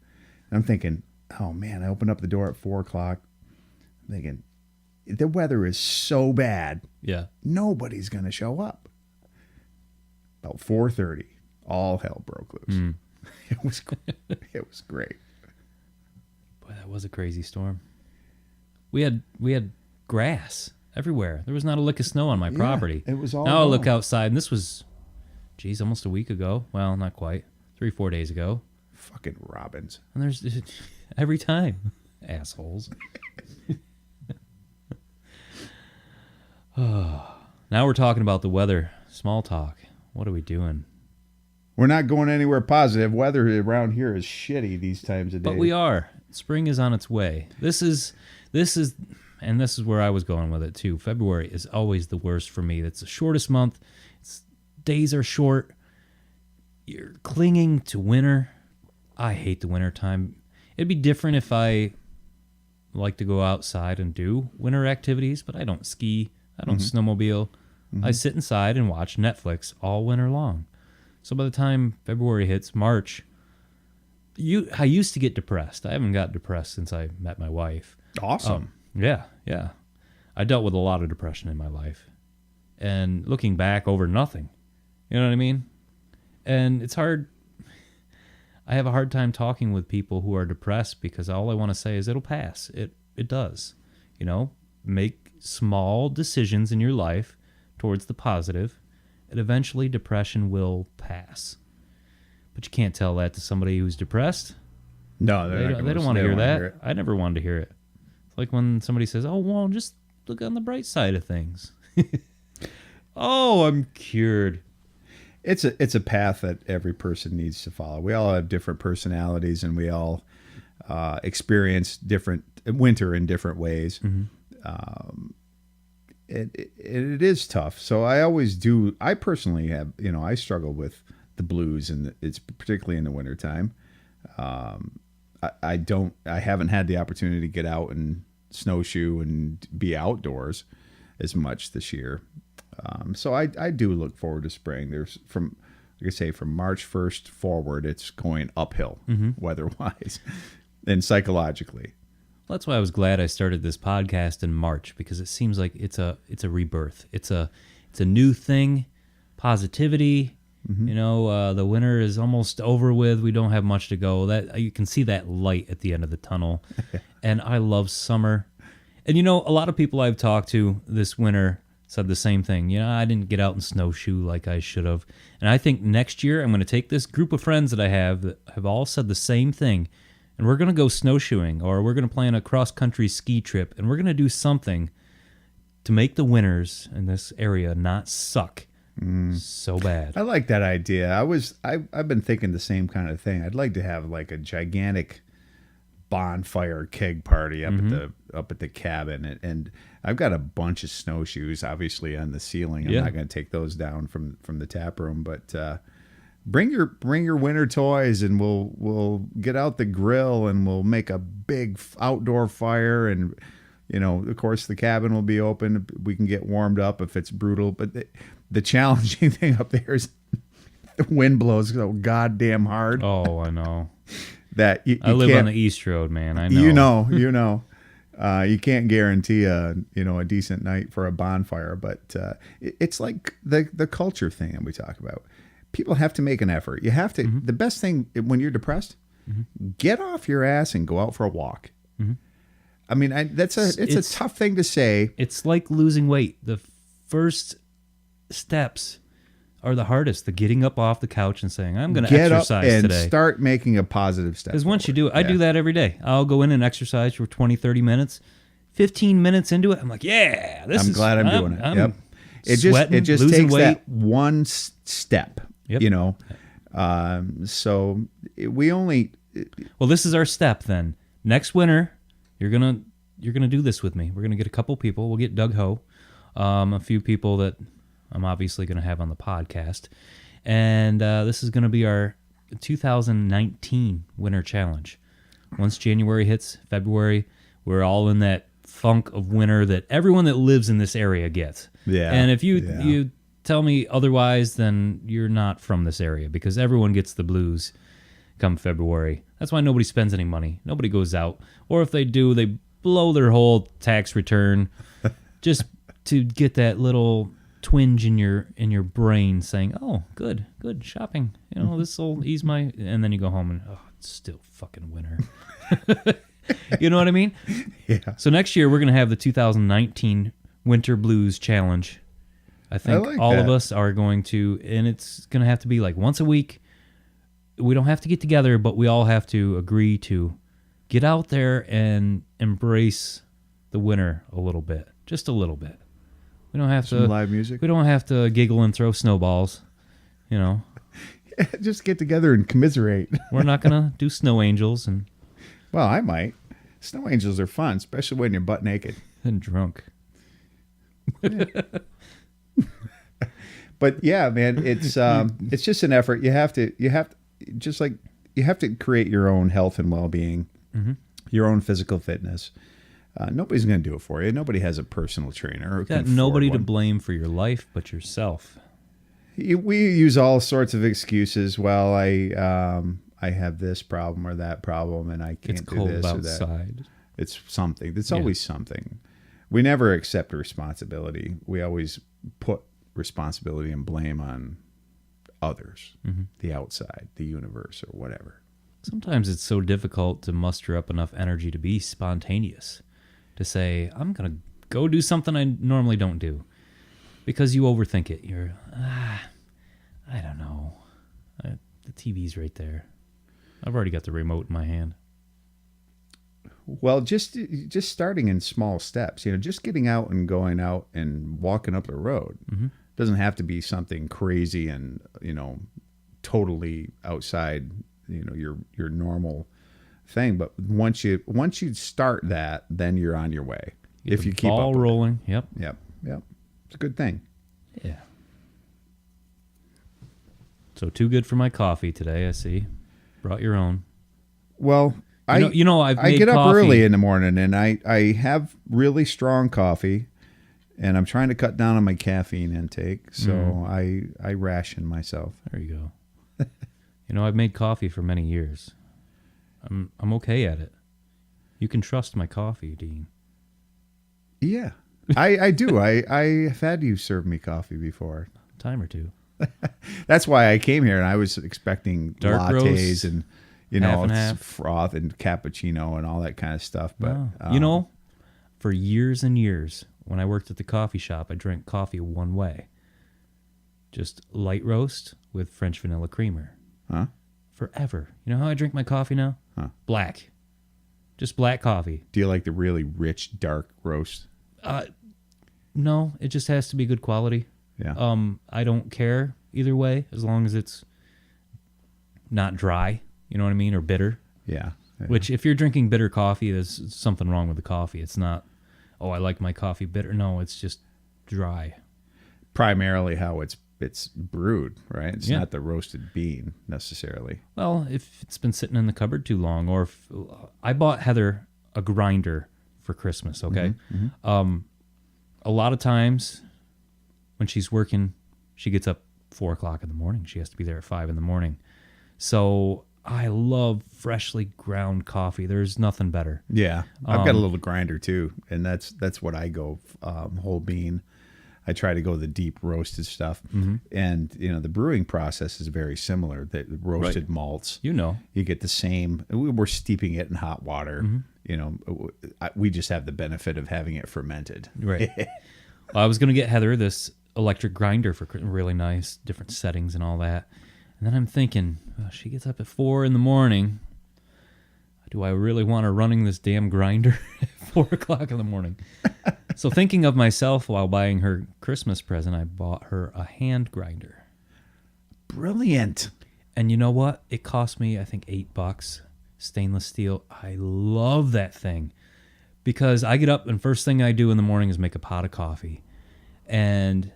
And I'm thinking, oh man, I opened up the door at 4 o'clock. I'm thinking, the weather is so bad. Yeah. Nobody's going to show up. About 4:30, all hell broke loose. It was great. Boy, that was a crazy storm. We had grass everywhere. There was not a lick of snow on my property. It was all now I look gone. outside, and this was, almost a week ago. Well, not quite. 3-4 days ago. Fucking robins. And there's every time. Assholes. Now we're talking about the weather. Small talk. What are we doing? We're not going anywhere positive. Weather around here is shitty these times of day. But we are. Spring is on its way. This is where I was going with it too. February is always the worst for me. It's the shortest month. Days are short. You're clinging to winter. I hate the winter time. It'd be different if I like to go outside and do winter activities, but I don't ski. I don't snowmobile. I sit inside and watch Netflix all winter long. So by the time February hits, March, I used to get depressed. I haven't got depressed since I met my wife. Awesome. Yeah. I dealt with a lot of depression in my life. And looking back over nothing. You know what I mean? And it's hard. I have a hard time talking with people who are depressed because all I want to say is it'll pass. It does. make small decisions in your life towards the positive, and eventually depression will pass. But you can't tell that to somebody who's depressed. No, They don't want to hear that. I never wanted to hear it. It's like when somebody says, "Oh, well, just look on the bright side of things." Oh, I'm cured. It's a path that every person needs to follow. We all have different personalities, and we all experience different winter in different ways. It is tough. So I always do. I personally have, I struggle with the blues, and it's particularly in the wintertime. I haven't had the opportunity to get out and snowshoe and be outdoors as much this year. So I do look forward to spring. There's from March 1st forward, it's going uphill weather-wise and psychologically. Well, that's why I was glad I started this podcast in March, because it seems like it's a rebirth. It's a new thing, positivity. The winter is almost over with. We don't have much to go. That you can see that light at the end of the tunnel. And I love summer. And a lot of people I've talked to this winter said the same thing. I didn't get out and snowshoe like I should have. And I think next year I'm going to take this group of friends that I have that have all said the same thing, and we're going to go snowshoeing, or we're going to plan a cross-country ski trip, and we're going to do something to make the winters in this area not suck so bad. I like that idea. I've been thinking the same kind of thing. I'd like to have like a gigantic bonfire keg party up at the cabin, and I've got a bunch of snowshoes obviously on the ceiling. I'm not going to take those down from the tap room, but bring your winter toys, and we'll get out the grill, and we'll make a big outdoor fire, and of course the cabin will be open. We can get warmed up if it's brutal, but the challenging thing up there is the wind blows so goddamn hard. Oh, I know. That I live on the East Road, man. I know. You can't guarantee a decent night for a bonfire, but it's like the culture thing that we talk about. People have to make an effort. You have to. The best thing when you're depressed, get off your ass and go out for a walk. I mean, it's a tough thing to say. It's like losing weight. The first steps are the hardest. The getting up off the couch and saying, "I'm going to exercise and today." Start making a positive step. Because once you do it, I do that every day. I'll go in and exercise for 20, 30 minutes. 15 minutes into it, I'm like, yeah, I'm glad I'm doing it. Yep. It just takes weight. that one step, Yep. So we only. Well, this is our step then. Next winter, you're gonna do this with me. We're gonna get a couple people. We'll get Doug Ho, a few people that I'm obviously going to have on the podcast. And this is going to be our 2019 Winter Challenge. Once January hits, February, we're all in that funk of winter that everyone that lives in this area gets. Yeah. And if you tell me otherwise, then you're not from this area, because everyone gets the blues come February. That's why nobody spends any money. Nobody goes out. Or if they do, they blow their whole tax return just to get that little twinge in your brain saying, "Oh, good shopping. This will ease my." And then you go home and it's still fucking winter. You know what I mean? Yeah. So next year we're gonna have the 2019 Winter Blues Challenge. I think all of us are going to, and it's gonna have to be like once a week. We don't have to get together, but we all have to agree to get out there and embrace the winter a little bit, just a little bit. We don't have Some live music. We don't have to giggle and throw snowballs, Just get together and commiserate. We're not gonna do snow angels and Well, I might. Snow angels are fun, especially when you're butt naked drunk. But yeah, man, it's just an effort. You have to create your own health and well-being, your own physical fitness. Nobody's going to do it for you. Nobody has a personal trainer. Got nobody to blame for your life but yourself. We use all sorts of excuses. Well, I have this problem or that problem, and I can't do this or that. It's cold outside. It's something. It's always something. We never accept responsibility. We always put responsibility and blame on others, the outside, the universe, or whatever. Sometimes it's so difficult to muster up enough energy to be spontaneous, to say, I'm going to Go do something I normally don't do. Because you overthink it. You're, I don't know. The TV's right there. I've already got the remote in my hand. Well, just starting in small steps, just getting out and going out and walking up the road. Doesn't have to be something crazy and, totally outside, your normal thing. But once you start that, then you're on your way. Get if the you keep ball up with rolling. Yep. it. Yep. It's a good thing. Yeah. So too good for my coffee today, I see. Brought your own. Well, I've I made get up coffee. early in the morning and I have really strong coffee, and I'm trying to cut down on my caffeine intake. So I ration myself. There you go. I've made coffee for many years. I'm okay at it. You can trust my coffee, Dean. Yeah, I do. I have had you serve me coffee before. Time or two. That's why I came here, and I was expecting Dark lattes roast, and half and half. froth and cappuccino and all that kind of stuff. But For years and years, when I worked at the coffee shop, I drank coffee one way. Just light roast with French vanilla creamer. Huh? Forever. You know how I drink my coffee now? Huh. Black. Just black coffee. Do you like the really rich dark roast? No, it just has to be good quality. Yeah. I don't care either way, as long as it's not dry, you know what I mean, or bitter. Yeah. Which, if you're drinking bitter coffee, there's something wrong with the coffee. It's not, I like my coffee bitter. No, it's just dry. Primarily how it's brewed, right? It's Yeah. not the roasted bean necessarily. Well, if it's been sitting in the cupboard too long, or if I bought Heather a grinder for Christmas, okay? A lot of times when she's working, she gets up 4 o'clock in the morning. She has to be there at 5 in the morning. So I love freshly ground coffee. There's nothing better. Yeah. I've got a little grinder too, and that's what I go whole bean. I try to go the deep roasted stuff. And, the brewing process is very similar. The roasted malts, you get the same. We're steeping it in hot water. We just have the benefit of having it fermented. Right. Well, I was going to get Heather this electric grinder for really nice, different settings and all that. And then I'm thinking, she gets up at 4 in the morning. Do I really want her running this damn grinder at 4 o'clock in the morning? So thinking of myself while buying her Christmas present, I bought her a hand grinder. Brilliant. And you know what? It cost me, I think, $8. Stainless steel. I love that thing. Because I get up and first thing I do in the morning is make a pot of coffee. And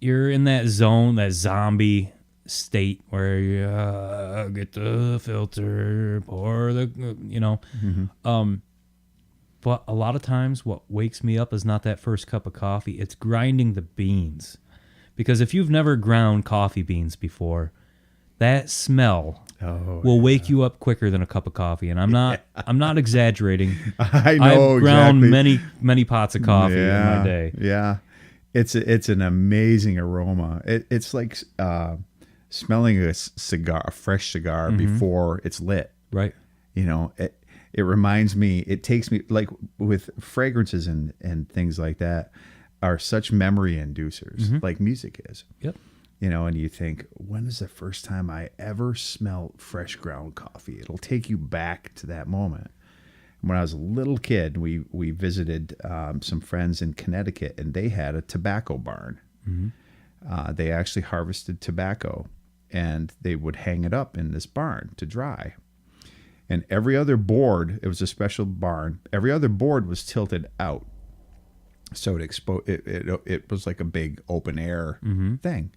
you're in that zone, that zombie state where you get the filter, pour the, but a lot of times what wakes me up is not that first cup of coffee. It's grinding the beans. Because if you've never ground coffee beans before, that smell will wake you up quicker than a cup of coffee. And I'm not exaggerating. I know I've ground exactly. many pots of coffee in my day. Yeah. It's an amazing aroma. It's like smelling a fresh cigar before it's lit. Right. It reminds me, it takes me, like with fragrances and things like that, are such memory inducers, like music is. Yep. And you think, when is the first time I ever smelled fresh ground coffee? It'll take you back to that moment. When I was a little kid, we visited some friends in Connecticut, and they had a tobacco barn. They actually harvested tobacco, and they would hang it up in this barn to dry. And every other board, it was a special barn, every other board was tilted out. So it was like a big open air thing.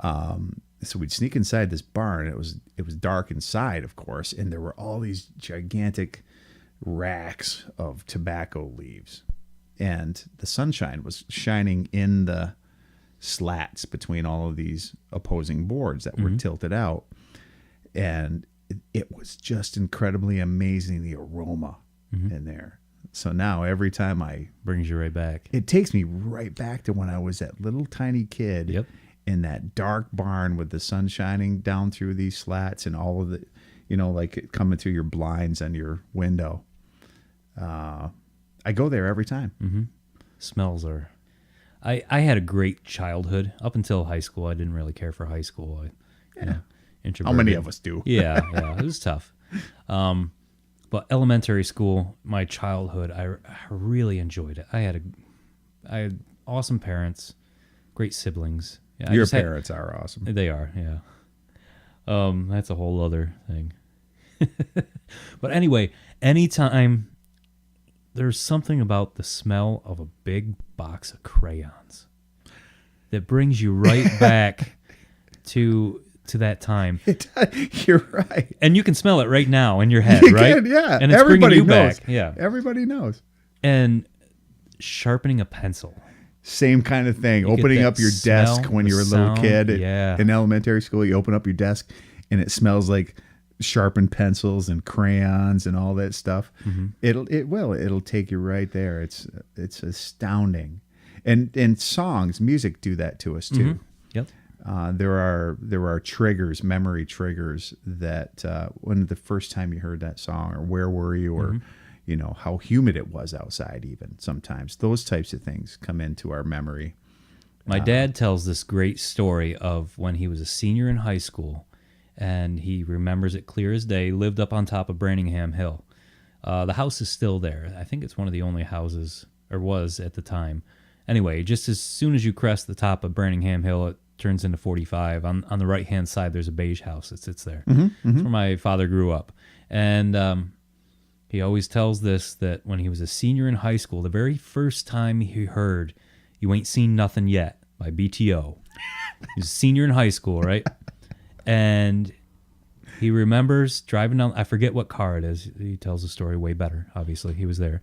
So we'd sneak inside this barn. It was dark inside, of course, and there were all these gigantic racks of tobacco leaves, and the sunshine was shining in the slats between all of these opposing boards that were tilted out, and it was just incredibly amazing, the aroma in there. So now every time Brings you right back. it takes me right back to when I was that little tiny kid. Yep. In that dark barn with the sun shining down through these slats and all of the, like it coming through your blinds on your window. I go there every time. Smells are. I had a great childhood up until high school. I didn't really care for high school. How Introverted. many of us do? Yeah, it was tough. But elementary school, my childhood, I really enjoyed it. I had awesome parents, great siblings. Yeah, I Your just had- parents are awesome. They are, yeah. That's a whole other thing. But anyway, anytime there's something about the smell of a big box of crayons that brings you right back to that time. You're right. And you can smell it right now in your head, You right? can, yeah. And it's Everybody bringing you knows. back. Yeah. Everybody knows. And sharpening a pencil. Same kind of thing. You get Opening that up your desk smell, when the you're a little sound, kid yeah. in elementary school. You open up your desk and it smells like sharpened pencils and crayons and all that stuff. Mm-hmm. It'll take you right there. It's astounding. And songs, music do that to us too. Yep. There are triggers, memory triggers that when the first time you heard that song, or where were you, or how humid it was outside. Even sometimes those types of things come into our memory. My dad tells this great story of when he was a senior in high school, and he remembers it clear as day. He lived up on top of Branningham Hill. The house is still there. I think it's one of the only houses, or was at the time. Anyway, just as soon as you crest the top of Branningham Hill, it turns into 45. On the right-hand side, there's a beige house that sits there. That's where my father grew up. And he always tells this, that when he was a senior in high school, the very first time he heard "You Ain't Seen Nothing Yet" by BTO. He's a senior in high school, right? And he remembers driving down, I forget what car it is. He tells the story way better, obviously. He was there.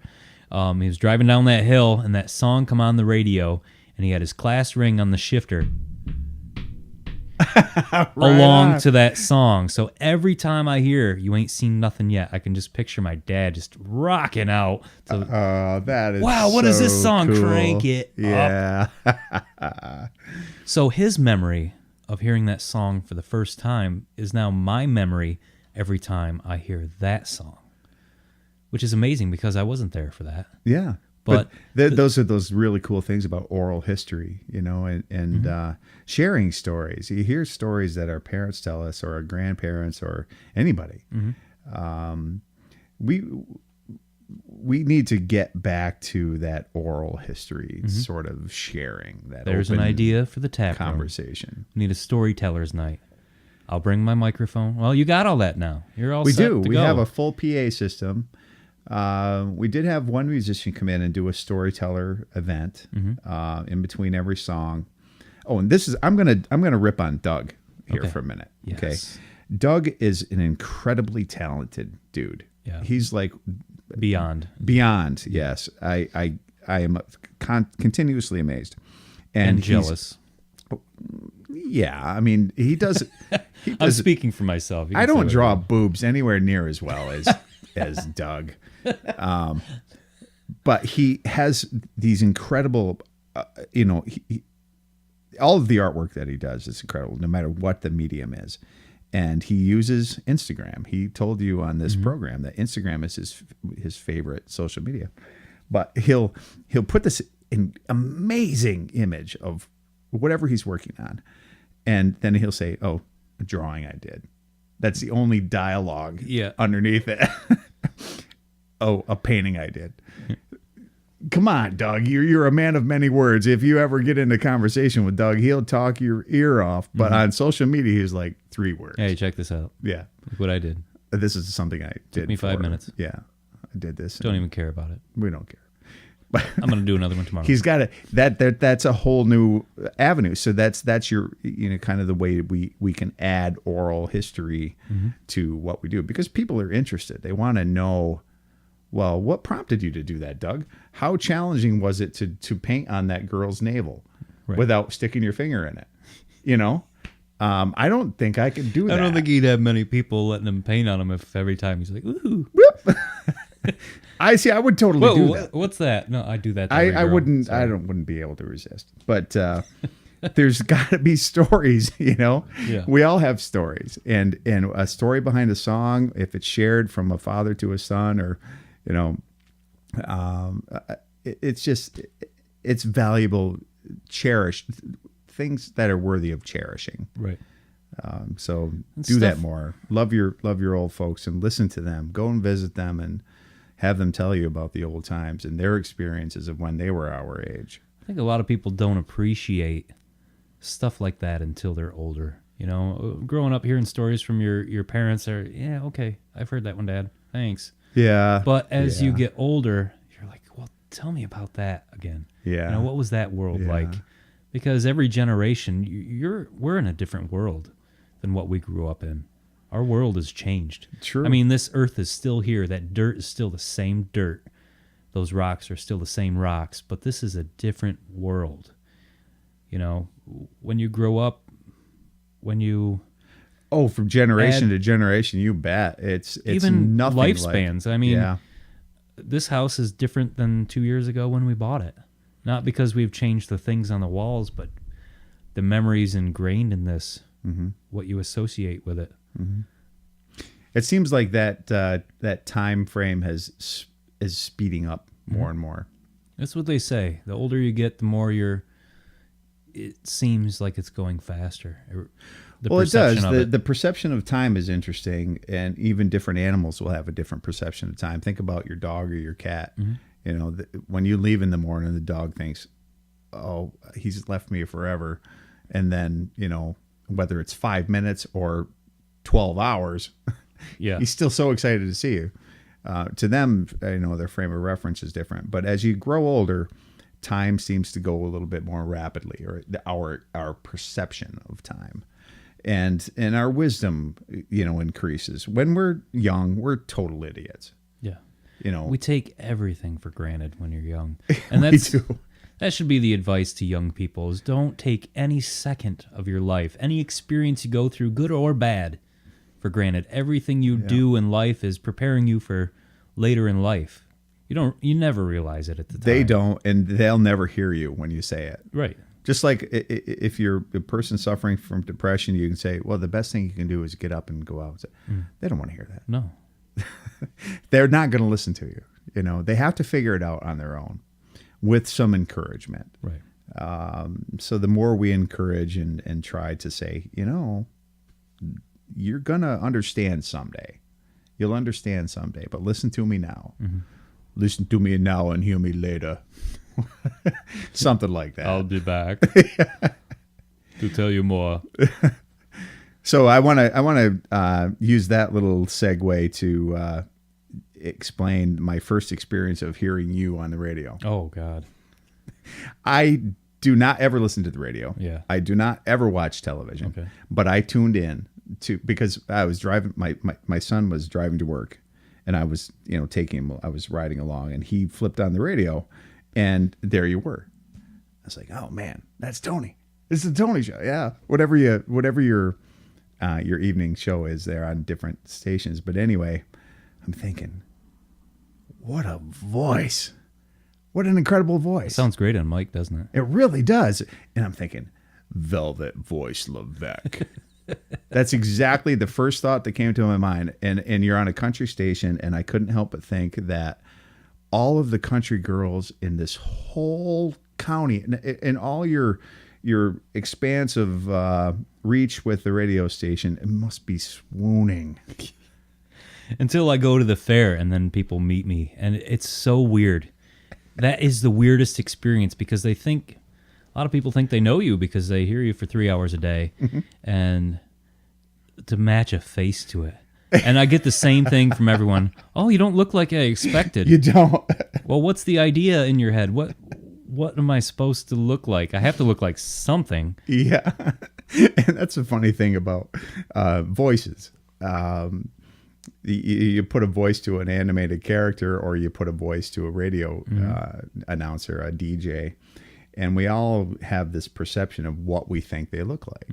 He was driving down that hill, and that song come on the radio, and he had his class ring on the shifter along to that song. So every time I hear "You Ain't Seen Nothing Yet," I can just picture my dad just rocking out to That is wow, what is this so song? cool. Crank it up. Yeah. So his memory of hearing that song for the first time is now my memory every time I hear that song, which is amazing because I wasn't there for that. Yeah. But those are those really cool things about oral history, and sharing stories. You hear stories that our parents tell us, or our grandparents, or anybody. We need to get back to that oral history sort of sharing. There's an idea for the tap room. conversation. We need a storyteller's night. I'll bring my microphone. Well, you got all that now. You're all We set do. to We go. have a full PA system. We did have one musician come in and do a storyteller event in between every song. Oh, and this is I'm gonna rip on Doug here Okay. for a minute. Yes. Okay, Doug is an incredibly talented dude. Yeah. He's like Beyond. beyond. Yes, I am continuously amazed And he's- jealous. Yeah, I mean he does. He I'm does speaking for myself. You I can say don't what draw you boobs anywhere near as well as Doug, but he has these incredible, all of the artwork that he does is incredible, no matter what the medium is, and he uses Instagram. He told you on this program that Instagram is his favorite social media, but he'll put this amazing image of whatever he's working on, and then he'll say, "Oh, a drawing I did." That's the only dialogue underneath it. Oh, a painting I did. Come on, Doug. You're a man of many words. If you ever get into conversation with Doug, he'll talk your ear off. But on social media, he's like 3 words. Hey, check this out. Yeah. Look what I did. This is something I did. me 5 minutes. Yeah. I did this. Don't even care about it. We don't care. But I'm going to do another one tomorrow. he's got that's a whole new avenue. So that's your kind of the way we can add oral history to what we do, because people are interested. They want to know, well, what prompted you to do that, Doug? How challenging was it to paint on that girl's navel without sticking your finger in it? I don't think I could do that. I don't think he'd have many people letting him paint on him if every time he's like, ooh. I see. I would totally do that. What's that? No, I do that. To I every girl. wouldn't. Sorry. Wouldn't be able to resist. But there's got to be stories. Yeah. We all have stories, and a story behind a song, if it's shared from a father to a son, or it's just it's valuable, cherished things that are worthy of cherishing. Right. So And do that stuff- more. Love your old folks and listen to them. Go and visit them and have them tell you about the old times and their experiences of when they were our age. I think a lot of people don't appreciate stuff like that until they're older. You know, growing up hearing stories from your parents are, yeah, okay, I've heard that one, Dad. Thanks. Yeah. But as you Yeah. get older, you're like, well, tell me about that again. Yeah. You know, what was that world Yeah. like? Because every generation, we're in a different world than what we grew up in. Our world has changed. True. I mean, this earth is still here. That dirt is still the same dirt. Those rocks are still the same rocks, but this is a different world. You know, when you grow up, when you Oh, from generation Add- to generation, you bet. It's even nothing lifespans. Like, I mean, yeah. this house is different than 2 years ago when we bought it. Not because we've changed the things on the walls, but the memories ingrained in this, what you associate with it. It seems like that time frame is speeding up more and more. That's what they say. The older you get, the more it seems like it's going faster. The Well, it does. perception of The perception of time is interesting, and even different animals will have a different perception of time. Think about your dog or your cat. You know, when you leave in the morning, the dog thinks, "Oh, he's left me forever," and then you know whether it's 5 minutes or 12 hours, Yeah. he's still so excited to see you. To them, you know, their frame of reference is different. But as you grow older, time seems to go a little bit more rapidly, or our perception of time. And our wisdom, you know, increases. When we're young, we're total idiots. Yeah. You know, We take everything for granted when you're young. And we that's do. that should be the advice to young people is don't take any second of your life, any experience you go through, good or bad, for granted. Everything you do in life is preparing you for later in life. You never realize it at the time. They don't, and they'll never hear you when you say it. Right. Just like if you're a person suffering from depression, you can say, well, the best thing you can do is get up and go out. They don't want to hear that. No. They're not going to listen to you. You know, they have to figure it out on their own with some encouragement. Right. So the more we encourage and try to say, you know, you're going to understand someday. You'll understand someday, but listen to me now. Listen to me now and hear me later. Something like that. I'll be back to tell you more. So I want to use that little segue to explain my first experience of hearing you on the radio. Oh, God. I do not ever listen to the radio. Yeah. I do not ever watch television. Okay. But I tuned in because I was driving. My son was driving to work, and I was taking him. I was riding along, and he flipped on the radio, and there you were. I was like, oh man, that's Tony. This is the Tony Show. Yeah. Whatever your evening show is there on different stations. But anyway, I'm thinking, what a voice. What an incredible voice. Sounds great on mic, doesn't it? It really does. And I'm thinking, Velvet Voice Levesque. That's exactly the first thought that came to my mind. And you're on a country station, and I couldn't help but think that all of the country girls in this whole county and all your expanse of reach with the radio station, it must be swooning. Until I go to the fair and then people meet me. And it's so weird. That is the weirdest experience because a lot of people think they know you because they hear you for 3 hours a day. And to match a face to it. And I get the same thing from everyone. Oh, you don't look like I expected. You don't. Well, what's the idea in your head? What am I supposed to look like? I have to look like something. Yeah. And that's a funny thing about voices. You put a voice to an animated character, or you put a voice to a radio announcer, a DJ, and we all have this perception of what we think they look like.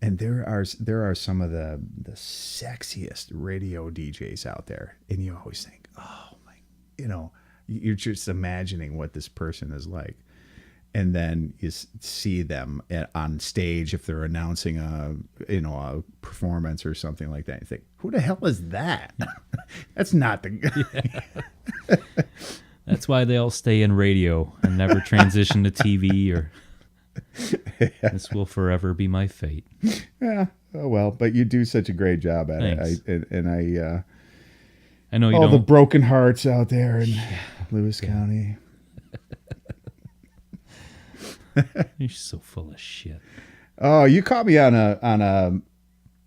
And there are some of the sexiest radio DJs out there, and you always think, oh my, you're just imagining what this person is like. And then you see them on stage if they're announcing a performance or something like that. You think, who the hell is that? That's not the guy. That's why they all stay in radio and never transition to TV or... This will forever be my fate. Yeah. Oh, well, but you do such a great job at Thanks. it. I know you all don't... the broken hearts out there in Lewis County. You're so full of shit. Oh, you caught me on a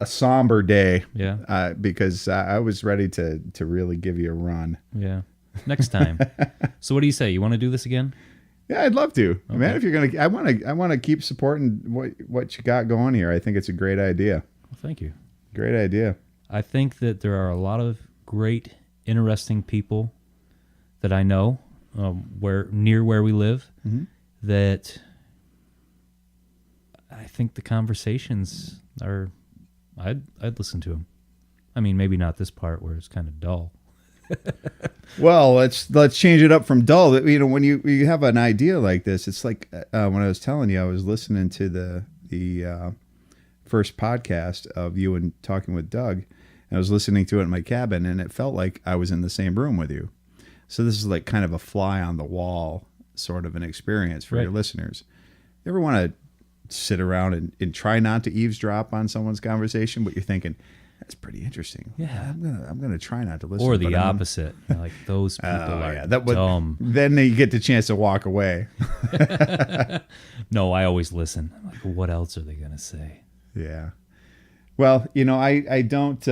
somber day. Yeah. Because I was ready to really give you a run. Yeah. Next time. So what do you say? You want to do this again? Yeah, I'd love to. Okay. Man, if you're gonna, I want to keep supporting what you got going here. I think it's a great idea. Well, thank you. Great idea. I think that there are a lot of great, interesting people that I know near where we live that I think the conversations are. I'd listen to them. I mean, maybe not this part where it's kind of dull. Well, let's change it up from dull. You know, when you have an idea like this, it's like when I was telling you, I was listening to the first podcast of you and talking with Doug, and I was listening to it in my cabin, and it felt like I was in the same room with you. So this is like kind of a fly on the wall sort of an experience for your listeners. You ever want to sit around and try not to eavesdrop on someone's conversation, but you're thinking, that's pretty interesting. Yeah, I'm gonna try not to listen. Or the opposite, like those people are dumb. Then you get the chance to walk away. No, I always listen. I'm like, what else are they gonna say? Yeah. Well, you know, I don't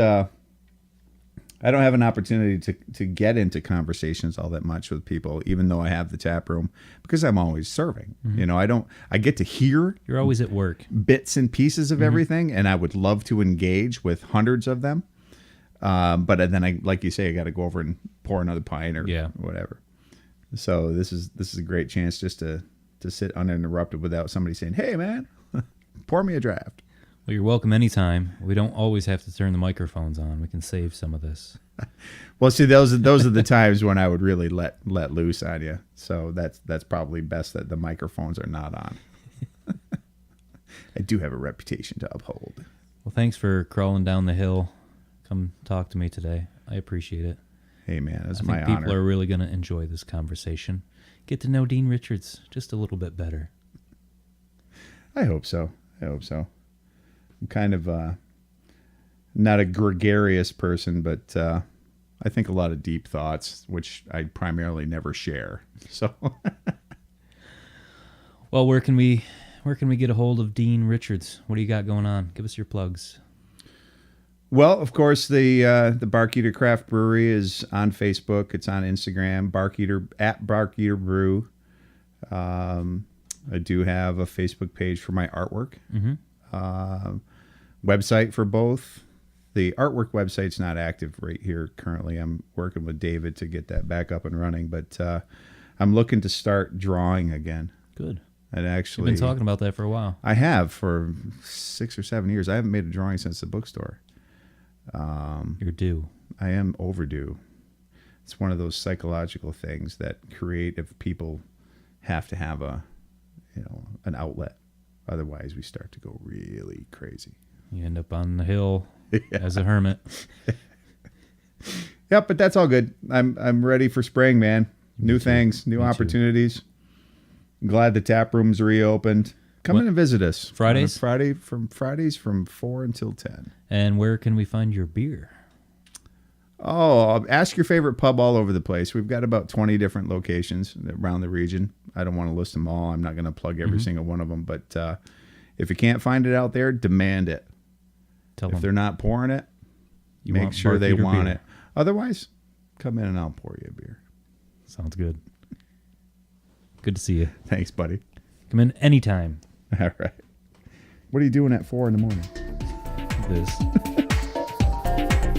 have an opportunity to get into conversations all that much with people, even though I have the tap room, because I'm always serving. You know, I get to hear. You're always at work. Bits and pieces of everything, and I would love to engage with hundreds of them. But then like you say, I got to go over and pour another pint or whatever. So this is a great chance just to sit uninterrupted without somebody saying, "Hey, man, pour me a draft." Well, you're welcome anytime. We don't always have to turn the microphones on. We can save some of this. Well, see, those are the times when I would really let loose on you. So that's probably best that the microphones are not on. I do have a reputation to uphold. Well, thanks for crawling down the hill. Come talk to me today. I appreciate it. Hey, man, it's I my think honor. people are really going to enjoy this conversation. Get to know Dean Richards just a little bit better. I hope so. I'm kind of not a gregarious person, but I think a lot of deep thoughts, which I primarily never share. So, well, where can we get a hold of Dean Richards? What do you got going on? Give us your plugs. Well, of course, the Barkeeter Craft Brewery is on Facebook. It's on Instagram, at Barkeeter Brew. I do have a Facebook page for my artwork. Website for both. The artwork website's not active right here currently. I'm working with David to get that back up and running, but I'm looking to start drawing again. Good. And actually, you've been talking about that for a while. I have for 6 or 7 years. I haven't made a drawing since the bookstore. You're due. I am overdue. It's one of those psychological things that creative people have to have an outlet. Otherwise, we start to go really crazy. You end up on the hill as a hermit. Yep, but that's all good. I'm ready for spring, man. New things, new opportunities. I'm glad the tap room's reopened. Come in and visit us. Fridays? Fridays from 4 until 10. And where can we find your beer? Oh, ask your favorite pub all over the place. We've got about 20 different locations around the region. I don't want to list them all. I'm not going to plug every single one of them. But if you can't find it out there, demand it. Tell if them. they're not pouring it, You make want sure they Barkeeter want beer. it. Otherwise, come in and I'll pour you a beer. Sounds good. Good to see you. Thanks, buddy. Come in anytime. All right. What are you doing at 4 a.m? This.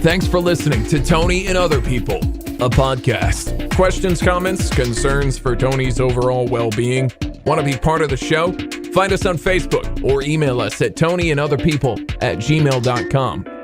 Thanks for listening to Tony and Other People, a podcast. Questions, comments, concerns for Tony's overall well-being? Want to be part of the show? Find us on Facebook or email us at tonyandotherpeople@gmail.com.